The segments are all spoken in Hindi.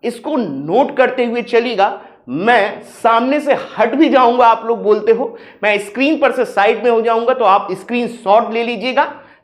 इसको नोट करते हुए चलिएगा। मैं सामने से हट भी जाऊंगा, आप लोग बोलते हो, मैं स्क्रीन पर से साइड में हो जाऊंगा, तो आप स्क्रीन शॉट ले लीजिएगा।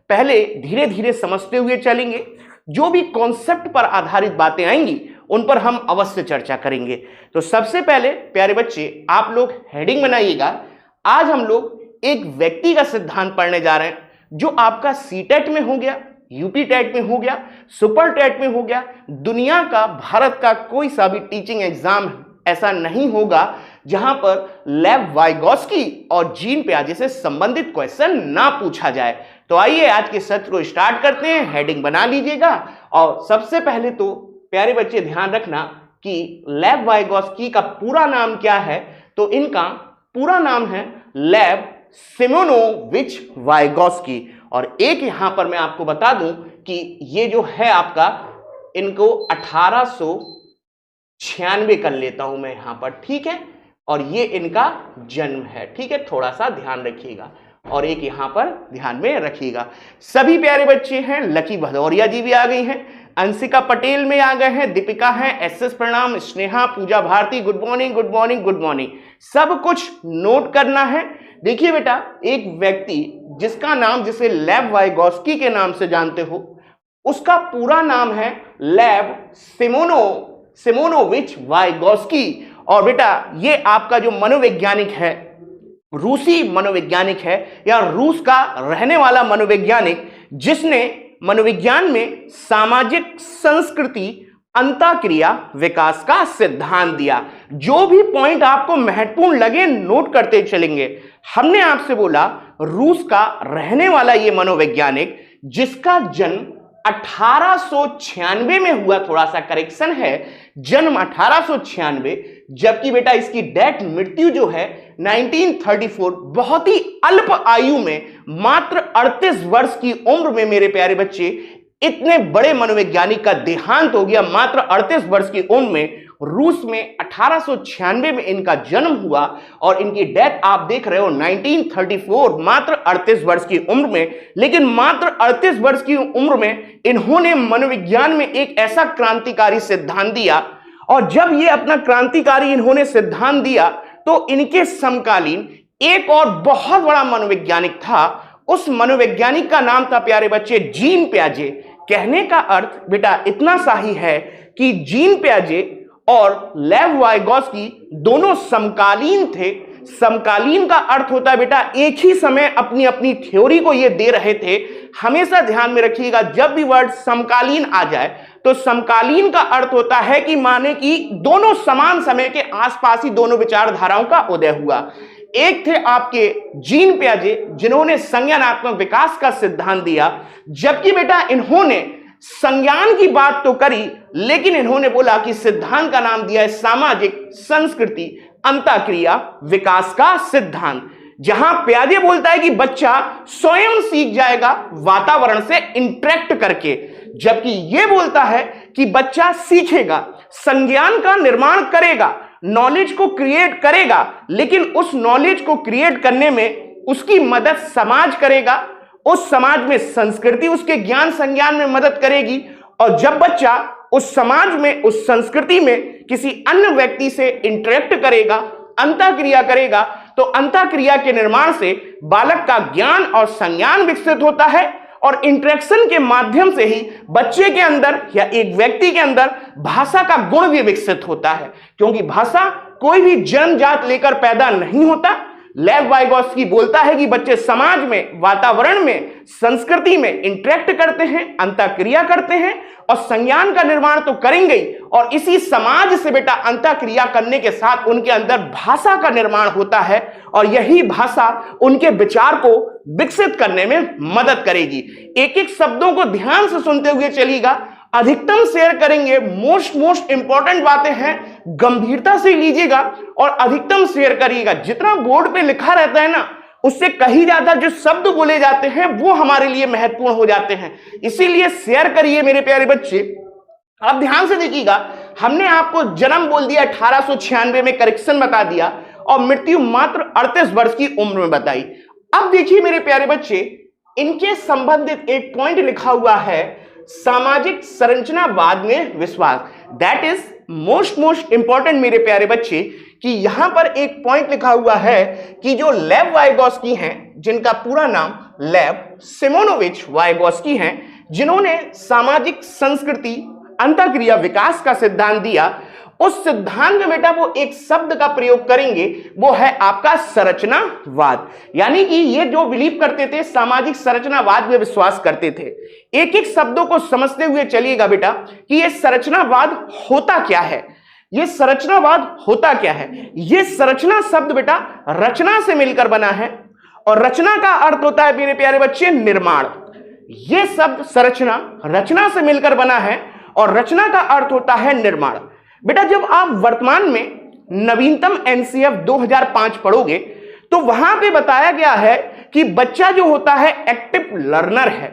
पहले धीरे धीरे समझते हुए चलेंगे, जो भी कॉन्सेप्ट पर आधारित बातें आएंगी उन पर हम अवश्य चर्चा करेंगे। तो सबसे पहले प्यारे बच्चे, आप लोग हेडिंग बनाइएगा। आज हम लोग एक व्यक्ति का सिद्धांत पढ़ने जा रहे हैं, जो आपका सीटेट में हो गया, यूपी टेट में हो गया, सुपर टेट में हो गया। दुनिया का, भारत का कोई सा भी टीचिंग एग्जाम ऐसा नहीं होगा जहां पर लेव वाइगोस्की और जीन पियाजे से संबंधित क्वेश्चन ना पूछा जाए। तो आइए आज के सत्र को स्टार्ट करते हैं। हेडिंग बना लीजिएगा। और सबसे पहले तो प्यारे बच्चे ध्यान रखना कि लेव वाइगोस्की का पूरा नाम क्या है। तो इनका पूरा नाम है लेव सिमोनोविच वाइगोस्की। और एक यहां पर मैं आपको बता दूं कि ये जो है आपका, इनको 1896 कर लेता हूं मैं यहां पर, ठीक है। और ये इनका जन्म है, ठीक है, थोड़ा सा ध्यान रखिएगा। और एक यहां पर ध्यान में रखिएगा, सभी प्यारे बच्चे हैं। लकी भदौरिया जी भी आ गई हैं, अंशिका पटेल में आ गए हैं, दीपिका हैं, एसएस प्रणाम, Sneha, Pooja Bharti, good morning good morning good morning. सब कुछ नोट करना है। देखिए बेटा, एक व्यक्ति जिसका नाम, जिसे लेव वाइगोस्की के नाम से जानते हो, उसका पूरा नाम है लेव सिमोनोविच वाइगोस्की। और बेटा ये आपका जो मनोवैज्ञानिक है, रूसी मनोवैज्ञानिक है, या रूस का रहने वाला मनोवैज्ञानिक, जिसने मनोविज्ञान में सामाजिक संस्कृति अंतःक्रिया विकास का सिद्धांत दिया। जो भी पॉइंट आपको महत्वपूर्ण लगे नोट करते चलेंगे। हमने आपसे बोला रूस का रहने वाला ये मनोवैज्ञानिक, जिसका जन्म 1896 में हुआ, थोड़ा सा करेक्शन है, जन्म 1896, जबकि बेटा इसकी डेथ, मृत्यु जो है 1934, बहुत ही अल्प आयु में, मात्र 38 वर्ष की उम्र में मेरे प्यारे बच्चे, इतने बड़े मनोवैज्ञानिक का देहांत हो गया। मात्र 38 वर्ष की उम्र में रूस में 1896 में इनका जन्म हुआ और इनकी डेथ आप देख रहे हो 1934, मात्र 38 वर्ष की उम्र में। लेकिन मात्र 38 वर्ष की उम्र में इन्होंने मनोविज्ञान में एक ऐसा क्रांतिकारी सिद्धांत दिया। और जब ये अपना क्रांतिकारी इन्होंने सिद्धांत दिया, तो इनके समकालीन एक और बहुत बड़ा मनोवैज्ञानिक था। उस मनोवैज्ञानिक का नाम था प्यारे बच्चे जीन पियाजे। कहने का अर्थ बेटा इतना सा ही है कि जीन पियाजे और लेव वाइगोस्की दोनों समकालीन थे। समकालीन का अर्थ होता है बेटा एक ही समय अपनी अपनी थ्योरी को ये दे रहे थे। हमेशा ध्यान में रखिएगा, जब भी वर्ड समकालीन आ जाए तो समकालीन का अर्थ होता है कि माने कि दोनों समान समय के आसपास ही दोनों विचारधाराओं का उदय हुआ। एक थे आपके जीन पियाजे, जिन्होंने संज्ञानात्मक विकास का सिद्धांत दिया, जबकि बेटा इन्होंने संज्ञान की बात तो करी, लेकिन इन्होंने बोला कि सिद्धांत का नाम दिया है सामाजिक संस्कृति अंतःक्रिया विकास का सिद्धांत। जहां पियाजे बोलता है कि बच्चा स्वयं सीख जाएगा वातावरण से इंटरेक्ट करके, जबकि यह बोलता है कि बच्चा सीखेगा, संज्ञान का निर्माण करेगा, नॉलेज को क्रिएट करेगा, लेकिन उस नॉलेज को क्रिएट करने में उसकी मदद समाज करेगा, उस समाज में संस्कृति उसके ज्ञान संज्ञान में मदद करेगी। और जब बच्चा उस समाज में, उस संस्कृति में किसी अन्य व्यक्ति से इंटरेक्ट करेगा, अंतःक्रिया करेगा, तो अंतःक्रिया के निर्माण से बालक का ज्ञान और संज्ञान विकसित होता है। और इंटरेक्शन के माध्यम से ही बच्चे के अंदर या एक व्यक्ति के अंदर भाषा का गुण भी विकसित होता है, क्योंकि भाषा कोई भी जन्मजात लेकर पैदा नहीं होता। लेव वाइगोस्की बोलता है कि बच्चे समाज में, वातावरण में, संस्कृति में इंटरेक्ट करते हैं, अंतःक्रिया करते हैं और संज्ञान का निर्माण तो करेंगे ही, और इसी समाज से बेटा अंतःक्रिया करने के साथ उनके अंदर भाषा का निर्माण होता है, और यही भाषा उनके विचार को विकसित करने में मदद करेगी। एक एक शब्दों को ध्यान से सुनते हुए चलिएगा, अधिकतम शेयर करेंगे, मोस्ट इंपॉर्टेंट बातें हैं, गंभीरता से लीजिएगा और अधिकतम शेयर करिएगा। जितना बोर्ड पे लिखा रहता है ना, उससे कहीं ज्यादा जो शब्द बोले जाते हैं वो हमारे लिए महत्वपूर्ण हो जाते हैं, इसीलिए शेयर करिए मेरे प्यारे बच्चे। अब ध्यान से देखिएगा, हमने आपको जन्म बोल दिया 1896 में, करेक्शन बता दिया, और मृत्यु मात्र 38 वर्ष की उम्र में बताई। अब देखिए मेरे प्यारे बच्चे, इनके संबंधित एक पॉइंट लिखा हुआ है सामाजिक संरचनावाद में विश्वास, दैट इज मोस्ट इंपॉर्टेंट मेरे प्यारे बच्चे कि यहां पर एक पॉइंट लिखा हुआ है कि जो लेव वाइगोस्की हैं, जिनका पूरा नाम लेव सिमोनोविच वाइगोस्की हैं, जिन्होंने सामाजिक संस्कृति अंतःक्रिया विकास का सिद्धांत दिया, उस सिद्धांत में बेटा वो एक शब्द का प्रयोग करेंगे, वो है आपका संरचनावाद। यानी कि ये जो बिलीव करते थे, सामाजिक संरचनावाद में विश्वास करते थे। एक एक शब्दों को समझते हुए चलिएगा बेटा कि ये संरचनावाद होता क्या है। ये संरचनावाद होता क्या है? ये संरचना शब्द बेटा रचना से मिलकर बना है, और रचना का अर्थ होता है मेरे प्यारे बच्चे निर्माण। ये शब्द संरचना रचना से मिलकर बना है, और रचना का अर्थ होता है निर्माण। बेटा जब आप वर्तमान में नवीनतम एनसीएफ 2005 पढ़ोगे तो वहां पे बताया गया है कि बच्चा जो होता है एक्टिव लर्नर है,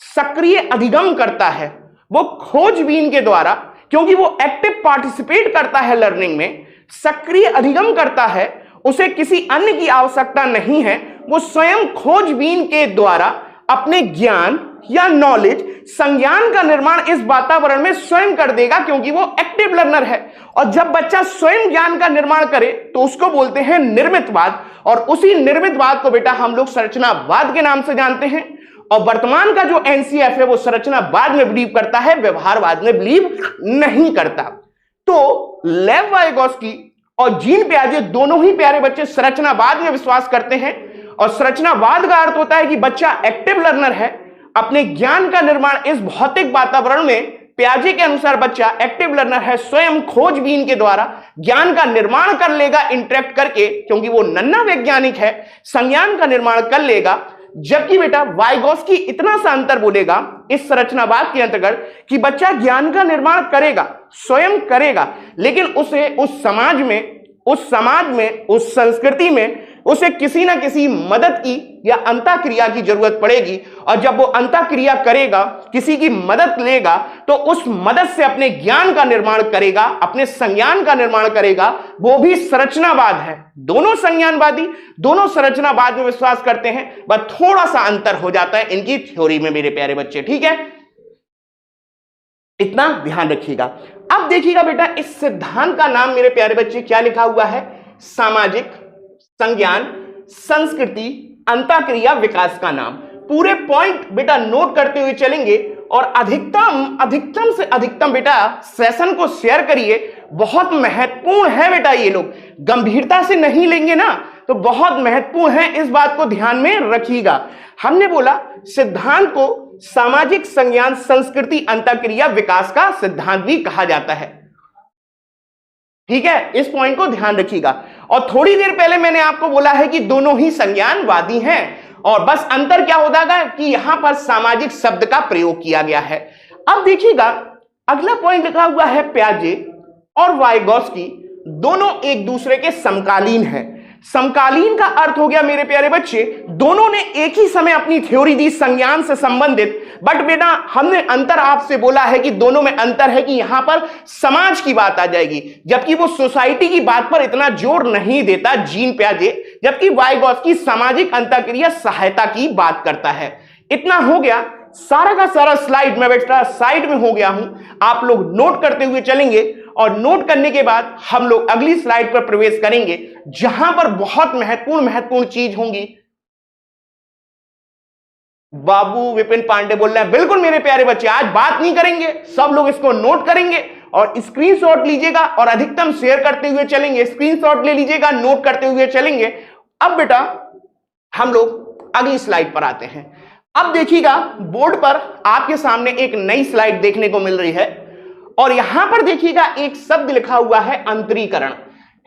सक्रिय अधिगम करता है। वो खोजबीन के द्वारा, क्योंकि वो एक्टिव पार्टिसिपेट करता है लर्निंग में, सक्रिय अधिगम करता है, उसे किसी अन्य की आवश्यकता नहीं है। वो स्वयं खोजबीन के द्वारा अपने ज्ञान या नॉलेज संज्ञान का निर्माण इस वातावरण में स्वयं कर देगा, क्योंकि वो एक्टिव लर्नर है। और जब बच्चा स्वयं ज्ञान का निर्माण करे तो उसको बोलते हैं निर्मितवाद, और उसी निर्मितवाद को बेटा हम लोग संरचनावाद के नाम से जानते हैं। और वर्तमान का जो एनसीएफ है वो संरचनावाद में बिलीव करता है, व्यवहारवाद में बिलीव नहीं करता। तो लेव वाइगोस्की और जीन पियाजे दोनों ही प्यारे बच्चे संरचनावाद में विश्वास करते हैं, और संरचनावाद का अर्थ होता है कि बच्चा एक्टिव लर्नर है, अपने ज्ञान का निर्माण इस भौतिक वातावरण में, पियाजे के अनुसार बच्चा एक्टिव लर्नर है, स्वयं खोजबीन के द्वारा ज्ञान का निर्माण कर लेगा इंटरेक्ट करके, क्योंकि वो नन्हा वैज्ञानिक है, संज्ञान का निर्माण कर लेगा। जबकि बेटा वाइगोस्की इतना सा अंतर बोलेगा इस संरचनावाद के अंतर्गत कि बच्चा ज्ञान का निर्माण करेगा, स्वयं करेगा, लेकिन उसे उस समाज में, उस संस्कृति में उसे किसी ना किसी मदद की या अंतःक्रिया की जरूरत पड़ेगी। और जब वो अंतःक्रिया करेगा, किसी की मदद लेगा, तो उस मदद से अपने ज्ञान का निर्माण करेगा, अपने संज्ञान का निर्माण करेगा। वो भी संरचनावाद है। दोनों संज्ञानवादी, दोनों संरचनावाद में विश्वास करते हैं, बस थोड़ा सा अंतर हो जाता है इनकी थ्योरी में मेरे प्यारे बच्चे, ठीक है? इतना ध्यान रखिएगा। अब देखिएगा बेटा इस सिद्धांत का नाम मेरे प्यारे बच्चे क्या लिखा हुआ है? सामाजिक संज्ञान संस्कृति अंतःक्रिया विकास का नाम। पूरे पॉइंट बेटा नोट करते हुए चलेंगे, और अधिकतम से अधिकतम बेटा सेशन को शेयर करिए। बहुत महत्वपूर्ण है बेटा, ये लोग गंभीरता से नहीं लेंगे ना तो बहुत महत्वपूर्ण है, इस बात को ध्यान में रखिएगा। हमने बोला सिद्धांत को सामाजिक संज्ञान संस्कृति अंतःक्रिया विकास का सिद्धांत भी कहा जाता है, ठीक है? इस पॉइंट को ध्यान रखिएगा। और थोड़ी देर पहले मैंने आपको बोला है कि दोनों ही संज्ञानवादी हैं, और बस अंतर क्या होगा कि यहां पर सामाजिक शब्द का प्रयोग किया गया है। अब देखिएगा अगला पॉइंट लिखा हुआ है पियाजे और वाइगोस्की दोनों एक दूसरे के समकालीन हैं। समकालीन का अर्थ हो गया मेरे प्यारे बच्चे, दोनों ने एक ही समय अपनी थ्योरी दी संज्ञान से संबंधित, बट बेटा हमने अंतर आपसे बोला है कि दोनों में अंतर है कि यहां पर समाज की बात आ जाएगी, जबकि वो सोसाइटी की बात पर इतना जोर नहीं देता जीन पियाजे, जबकि वाइगोस्की सामाजिक अंतःक्रिया सहायता की बात करता है। इतना हो गया, सारा का सारा स्लाइड में बेटा साइड में हो गया हूं, आप लोग नोट करते हुए चलेंगे, और नोट करने के बाद हम लोग अगली स्लाइड पर प्रवेश करेंगे, जहां पर बहुत महत्वपूर्ण चीज होंगी। बाबू विपिन पांडे बोल रहे हैं, बिल्कुल मेरे प्यारे बच्चे, आज बात नहीं करेंगे, सब लोग इसको नोट करेंगे और स्क्रीनशॉट लीजिएगा, और अधिकतम शेयर करते हुए चलेंगे। स्क्रीनशॉट ले लीजिएगा, नोट करते हुए चलेंगे। अब बेटा हम लोग अगली स्लाइड पर आते हैं। अब देखिएगा बोर्ड पर आपके सामने एक नई स्लाइड देखने को मिल रही है, और यहां पर देखिएगा एक शब्द लिखा हुआ है अंतरीकरण।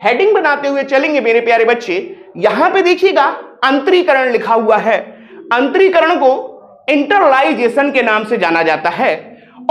हेडिंग बनाते हुए चलेंगे मेरे प्यारे बच्चे। यहां पे देखिएगा अंतरीकरण लिखा हुआ है। अंतरीकरण को इंटरलाइजेशन के नाम से जाना जाता है,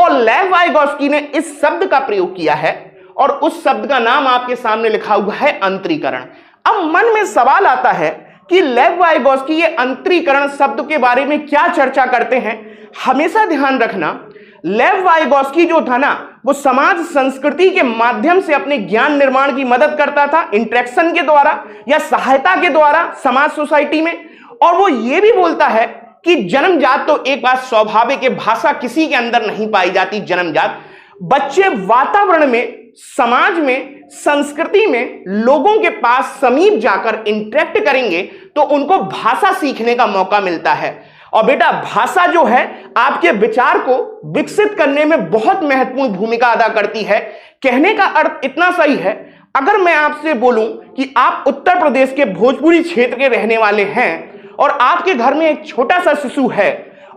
और लेव वाइगोस्की ने इस शब्द का प्रयोग किया है, और उस शब्द का नाम आपके सामने लिखा हुआ है अंतरीकरण। अब मन में सवाल आता है कि लेव वाइगोस्की ये अंतरीकरण शब्द के बारे में क्या चर्चा करते हैं। हमेशा ध्यान रखना, लेव वाइगोस्की जो था ना, वो समाज संस्कृति के माध्यम से अपने ज्ञान निर्माण की मदद करता था, इंटरेक्शन के द्वारा या सहायता के द्वारा समाज सोसाइटी में। और वो ये भी बोलता है कि जन्मजात तो एक बात स्वाभाविक है, भाषा किसी के अंदर नहीं पाई जाती जन्मजात। बच्चे वातावरण में समाज में, संस्कृति में लोगों के पास समीप जाकर इंटरेक्ट करेंगे तो उनको भाषा सीखने का मौका मिलता है। और बेटा भाषा जो है आपके विचार को विकसित करने में बहुत महत्वपूर्ण भूमिका अदा करती है। कहने का अर्थ इतना सही है, अगर मैं आपसे बोलूं कि आप उत्तर प्रदेश के भोजपुरी क्षेत्र के रहने वाले हैं और आपके घर में एक छोटा सा शिशु है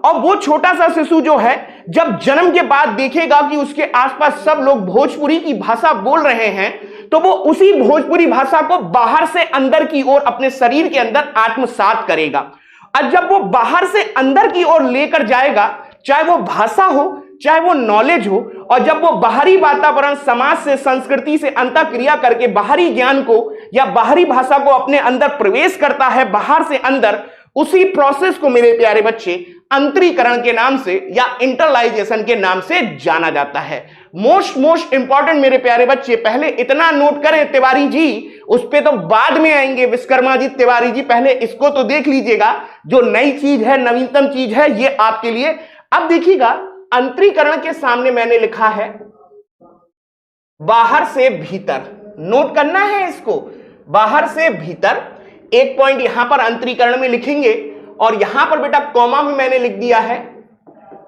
और वो छोटा सा शिशु जो है जब जन्म के बाद देखेगा कि उसके आसपास सब लोग भोजपुरी की भाषा बोल रहे हैं तो वो उसी भोजपुरी भाषा को बाहर से अंदर की ओर अपने शरीर के अंदर आत्मसात करेगा। और जब वो बाहर से अंदर की ओर लेकर जाएगा, चाहे वो भाषा हो चाहे वो नॉलेज हो, और जब वो बाहरी वातावरण, समाज से, संस्कृति से अंतःक्रिया करके बाहरी ज्ञान को या बाहरी भाषा को अपने अंदर प्रवेश करता है बाहर से अंदर, उसी प्रोसेस को मेरे प्यारे बच्चे अंतरीकरण के नाम से या इंटरलाइजेशन के नाम से जाना जाता है। मोस्ट इंपॉर्टेंट मेरे प्यारे बच्चे, पहले इतना नोट करें तिवारी जी, उस पे तो बाद में आएंगे विश्वकर्माजीत तिवारी जी, पहले इसको तो देख लीजिएगा। जो नई चीज है, नवीनतम चीज है, ये आपके लिए। अब देखिएगा अंतरीकरण के सामने मैंने लिखा है बाहर से भीतर, नोट करना है इसको, बाहर से भीतर। एक पॉइंट यहां पर अंतरीकरण में लिखेंगे और यहां पर बेटा कॉमा में मैंने लिख दिया है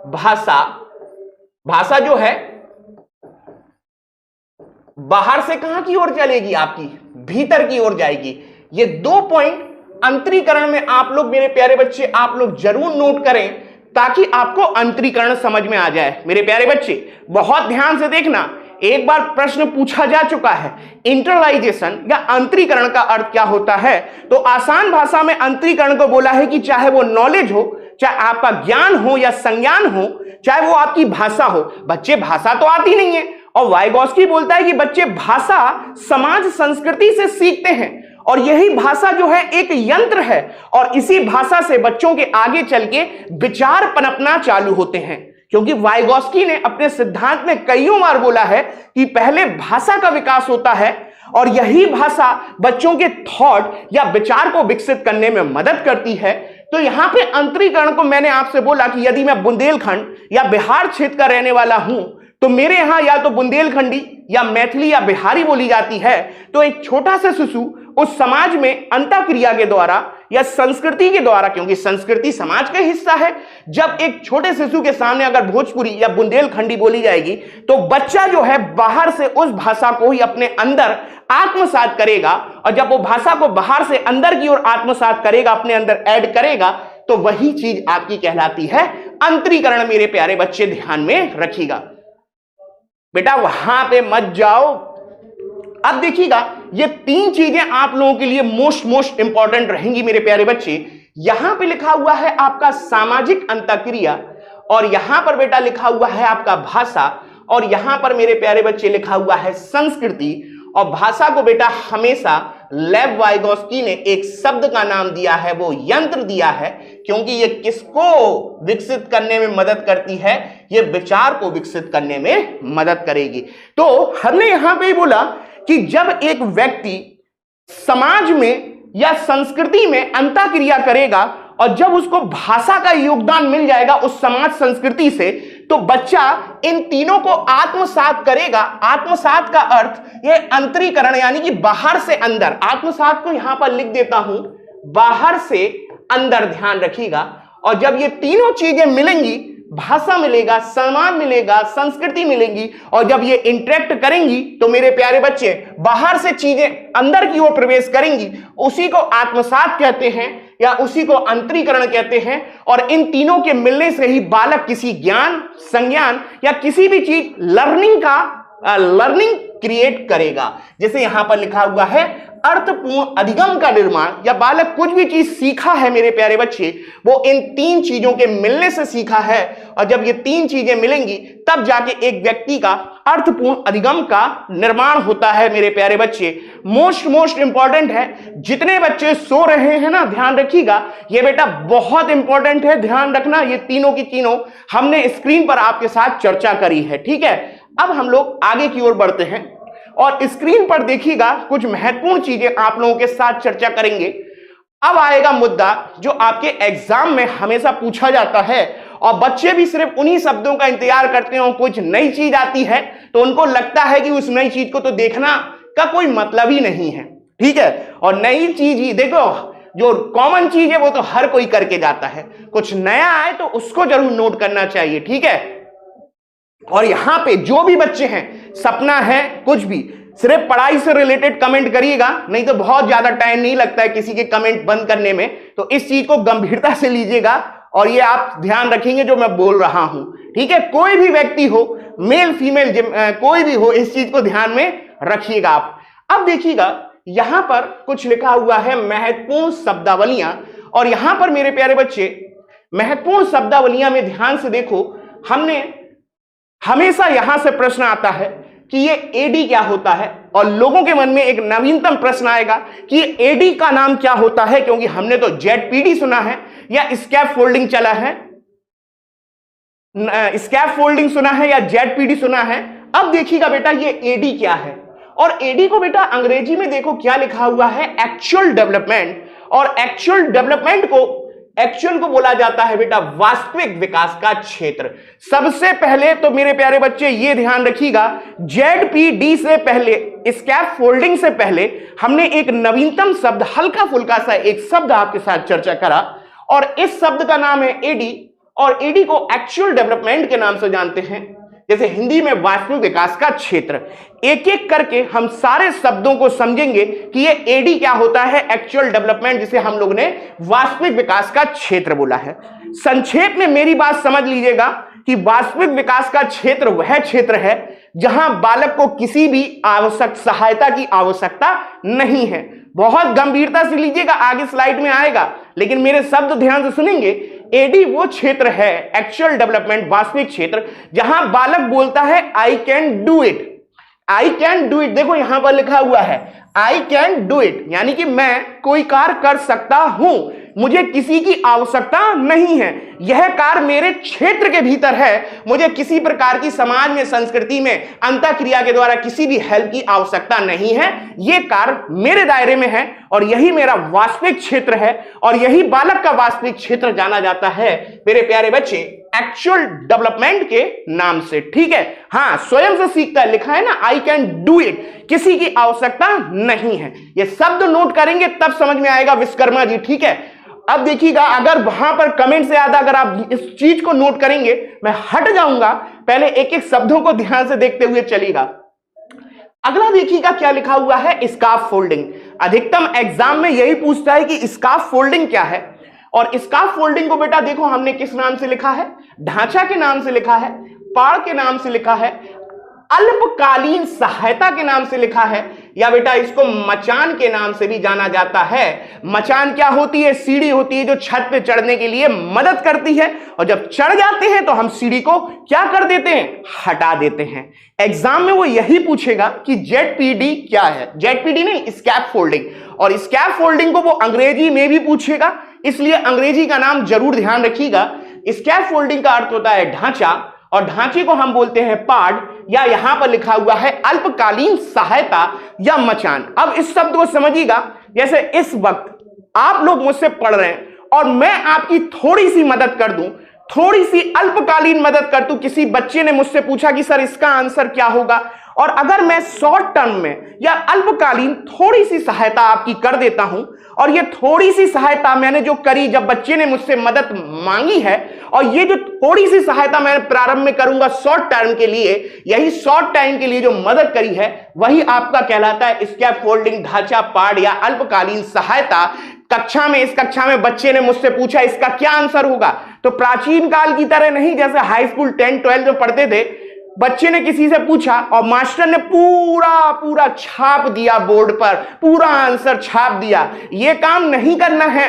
भाषा। भाषा जो है बाहर से कहां की ओर चलेगी, आपकी भीतर की ओर जाएगी। ये 2 पॉइंट अंतरीकरण में आप लोग मेरे प्यारे बच्चे आप लोग जरूर नोट करें ताकि आपको अंतरीकरण समझ में आ जाए। मेरे प्यारे बच्चे बहुत ध्यान से देखना, एक बार प्रश्न पूछा जा चुका है इंटरलाइजेशन या अंतरीकरण का अर्थ क्या होता है, तो आसान भाषा में अंतरीकरण को बोला है कि चाहे वो नॉलेज हो, चाहे आपका ज्ञान हो या संज्ञान हो, चाहे वो आपकी भाषा हो। बच्चे भाषा तो आती नहीं है, और वाइगॉस्की बोलता है कि बच्चे भाषा समाज संस्कृति से सीखते हैं और यही भाषा जो है एक यंत्र है और इसी भाषा से बच्चों के आगे चल के विचार पनपना चालू होते हैं। क्योंकि वाइगॉस्की ने अपने सिद्धांत में कईयों बार बोला है कि पहले भाषा का विकास होता है और यही भाषा बच्चों के थॉट या विचार को विकसित करने में मदद करती है। तो यहां पे अंतरीकरण को मैंने आपसे बोला कि यदि मैं बुंदेलखंड या बिहार क्षेत्र का रहने वाला हूं तो मेरे यहां या तो बुंदेलखंडी या मैथिली या बिहारी बोली जाती है। तो एक छोटा सा शिशु उस समाज में अंतःक्रिया के द्वारा या संस्कृति के द्वारा, क्योंकि संस्कृति समाज का हिस्सा है, जब एक छोटे शिशु के सामने अगर भोजपुरी या बुंदेलखंडी बोली जाएगी तो बच्चा जो है बाहर से उस भाषा को ही अपने अंदर आत्मसात करेगा, और जब वो भाषा को बाहर से अंदर की ओर आत्मसात करेगा, अपने अंदर ऐड करेगा, तो वही चीज आपकी कहलाती है अंतरीकरण। मेरे प्यारे बच्चे ध्यान में रखिएगा, बेटा वहां पे मत जाओ। अब देखिएगा ये 3 चीजें आप लोगों के लिए मोस्ट इंपॉर्टेंट रहेंगी मेरे प्यारे बच्चे। यहां पे लिखा हुआ है आपका सामाजिक अंतःक्रिया, और यहां पर बेटा लिखा हुआ है आपका भाषा, और यहां पर मेरे प्यारे बच्चे लिखा हुआ है संस्कृति। और भाषा को बेटा हमेशा लेव वाइगॉस्की ने एक शब्द का नाम दिया है, वो यंत्र दिया है, क्योंकि ये किसको विकसित करने में मदद करती है, ये विचार को विकसित करने में मदद करेगी। तो हमने यहां पे बोला कि जब एक व्यक्ति समाज में या संस्कृति में अंतःक्रिया करेगा और जब उसको भाषा का योगदान मिल जाएगा उस समाज संस्कृति से, तो बच्चा इन तीनों को आत्मसात करेगा। आत्मसात का अर्थ ये अंतरीकरण यानी कि बाहर से अंदर, आत्मसात को यहां पर लिख देता हूं, बाहर से अंदर, ध्यान रखिएगा। और जब ये तीनों चीजें मिलेंगी, भाषा मिलेगा, सम्मान मिलेगा, संस्कृति मिलेगी, और जब ये इंटरेक्ट करेंगी तो मेरे प्यारे बच्चे बाहर से चीजें अंदर की ओर प्रवेश करेंगी, उसी को आत्मसात कहते हैं या उसी को अंतरीकरण कहते हैं। और इन तीनों के मिलने से ही बालक किसी ज्ञान, संज्ञान या किसी भी चीज लर्निंग क्रिएट करेगा। जैसे यहां पर लिखा हुआ है अर्थपूर्ण अधिगम का निर्माण, या बालक कुछ भी चीज सीखा है मेरे प्यारे बच्चे, वो इन 3 चीजों के मिलने से सीखा है, और जब ये 3 चीजें मिलेंगी तब जाके एक व्यक्ति का अर्थपूर्ण अधिगम का निर्माण होता है। मेरे प्यारे बच्चे मोस्ट इंपॉर्टेंट है। जितने बच्चे सो रहे हैं ना, ध्यान रखिएगा, ये बेटा बहुत इंपॉर्टेंट है, ध्यान रखना। ये तीनों की तीनों हमने स्क्रीन पर आपके साथ चर्चा करी है, ठीक है। अब हम लोग आगे की ओर बढ़ते हैं और स्क्रीन पर देखिएगा कुछ महत्वपूर्ण चीजें आप लोगों के साथ चर्चा करेंगे। अब आएगा मुद्दा जो आपके एग्जाम में हमेशा पूछा जाता है और बच्चे भी सिर्फ उन्हीं शब्दों का इंतजार करते हैं, और कुछ नई चीज आती है तो उनको लगता है कि उस नई चीज को तो देखना का कोई मतलब ही नहीं है, ठीक है। और नई चीज ही देखो, जो कॉमन चीज है वो तो हर कोई करके जाता है, कुछ नया आए तो उसको जरूर नोट करना चाहिए, ठीक है। और यहां पे जो भी बच्चे हैं, सपना है कुछ भी, सिर्फ पढ़ाई से रिलेटेड कमेंट करिएगा, नहीं तो बहुत ज्यादा टाइम नहीं लगता है किसी के कमेंट बंद करने में। तो इस चीज को गंभीरता से लीजिएगा और ये आप ध्यान रखेंगे जो मैं बोल रहा हूं, ठीक है। कोई भी व्यक्ति हो, मेल फीमेल कोई भी हो, इस चीज को ध्यान में रखिएगा आप। अब देखिएगा यहां पर कुछ लिखा हुआ है महत्वपूर्ण शब्दावलियां, और यहां पर मेरे प्यारे बच्चे महत्वपूर्ण शब्दावलियां में ध्यान से देखो, हमने हमेशा यहां से प्रश्न आता है कि ये एडी क्या होता है, और लोगों के मन में एक नवीनतम प्रश्न आएगा कि ये एडी का नाम क्या होता है, क्योंकि हमने तो जेडपीडी सुना है या स्कैफ फोल्डिंग चला है, स्कैफ फोल्डिंग सुना है या जेडपीडी सुना है। अब देखिएगा बेटा ये एडी क्या है, और एडी को बेटा अंग्रेजी में देखो क्या लिखा हुआ है, एक्चुअल डेवलपमेंट। और एक्चुअल को बोला जाता है बेटा वास्तविक विकास का क्षेत्र। सबसे पहले तो मेरे प्यारे बच्चे ये ध्यान रखिएगा, जेडपीडी से पहले, स्कैफ फोल्डिंग से पहले हमने एक नवीनतम शब्द, हल्का फुल्का सा एक शब्द आपके साथ चर्चा करा, और इस शब्द का नाम है एडी, और एडी को एक्चुअल डेवलपमेंट के नाम से जानते हैं, जैसे हिंदी में वास्तविक विकास का क्षेत्र। एक एक करके हम सारे शब्दों को समझेंगे कि ये एडी क्या होता है, एक्चुअल डेवलपमेंट, जिसे हम लोग ने वास्तविक विकास का क्षेत्र बोला है। संक्षेप में मेरी बात समझ लीजिएगा कि वास्तविक विकास का क्षेत्र वह क्षेत्र है जहां बालक को किसी भी आवश्यक सहायता की आवश्यकता नहीं है। बहुत गंभीरता से लीजिएगा, आगे स्लाइड में आएगा, लेकिन मेरे शब्द ध्यान से सुनेंगे। एडी वो क्षेत्र है, एक्चुअल डेवलपमेंट वास्तविक क्षेत्र, जहां बालक बोलता है I can do it. I can do it, देखो यहां पर लिखा हुआ है आई कैन डू इट, यानी कि मैं कोई कार्य कर सकता हूं, मुझे किसी की आवश्यकता नहीं है, यह कार्य मेरे क्षेत्र के भीतर है, मुझे किसी प्रकार की समाज में, संस्कृति में अंतःक्रिया के द्वारा किसी भी हेल्प की आवश्यकता नहीं है, यह कार्य मेरे दायरे में है और यही मेरा वास्तविक क्षेत्र है, और यही बालक का वास्तविक क्षेत्र जाना जाता है मेरे प्यारे बच्चे एक्चुअल डेवलपमेंट के नाम से, ठीक है। हाँ, स्वयं से सीखता है, लिखा है ना आई कैन डू इट, किसी की आवश्यकता नहीं है। ये शब्द नोट करेंगे तब समझ में आएगा विश्वकर्मा जी, ठीक है। अब देखिएगा, अगर वहां पर कमेंट से ज्यादा अगर आप इस चीज को नोट करेंगे, मैं हट जाऊंगा, पहले एक एक शब्दों को ध्यान से देखते हुए चलिएगा। अगला देखिएगा क्या लिखा हुआ है, स्कार्फ फोल्डिंग। अधिकतम एग्जाम में यही पूछता है कि स्कार्फ फोल्डिंग क्या है, और स्कार्फ फोल्डिंग को बेटा देखो हमने किस नाम से लिखा है, ढांचा के नाम से लिखा है, पाड़ के नाम से लिखा है, अल्पकालीन सहायता के नाम से लिखा है, या बेटा इसको मचान के नाम से भी जाना जाता है। मचान क्या होती है, सीढ़ी होती है जो छत पे चढ़ने के लिए मदद करती है, और जब चढ़ जाते हैं तो हम सीढ़ी को क्या कर देते हैं, हटा देते हैं। एग्जाम में वो यही पूछेगा कि जेडपीडी क्या है, जेडपीडी नहीं स्कैफ फोल्डिंग, और स्कैफ फोल्डिंग को वो अंग्रेजी में भी पूछेगा, इसलिए अंग्रेजी का नाम जरूर ध्यान रखिएगा। स्कैफ फोल्डिंग का अर्थ होता है ढांचा, और ढांचे को हम बोलते हैं पाड़, या यहां पर लिखा हुआ है अल्पकालीन सहायता या मचान। अब इस शब्द को समझिएगा, जैसे इस वक्त आप लोग मुझसे पढ़ रहे हैं और मैं आपकी थोड़ी सी मदद कर दूं, थोड़ी सी अल्पकालीन मदद कर दूं। किसी बच्चे ने मुझसे पूछा कि सर इसका आंसर क्या होगा, और अगर मैं शॉर्ट टर्म में या अल्पकालीन थोड़ी सी सहायता आपकी कर देता हूं, और ये थोड़ी सी सहायता मैंने जो करी जब बच्चे ने मुझसे मदद मांगी है, और ये जो थोड़ी सी सहायता मैं प्रारंभ में करूंगा शॉर्ट टर्म के लिए, यही शॉर्ट टाइम के लिए जो मदद करी है वही आपका कहलाता है स्कैफ फोल्डिंग, ढांचा, पाड़ या अल्पकालीन सहायता। इस कक्षा में बच्चे ने मुझसे पूछा इसका क्या आंसर होगा, तो प्राचीन काल की तरह नहीं, जैसे हाई स्कूल 10, 12 में पढ़ते थे, बच्चे ने किसी से पूछा और मास्टर ने पूरा छाप दिया बोर्ड पर, पूरा आंसर छाप दिया। यह काम नहीं करना है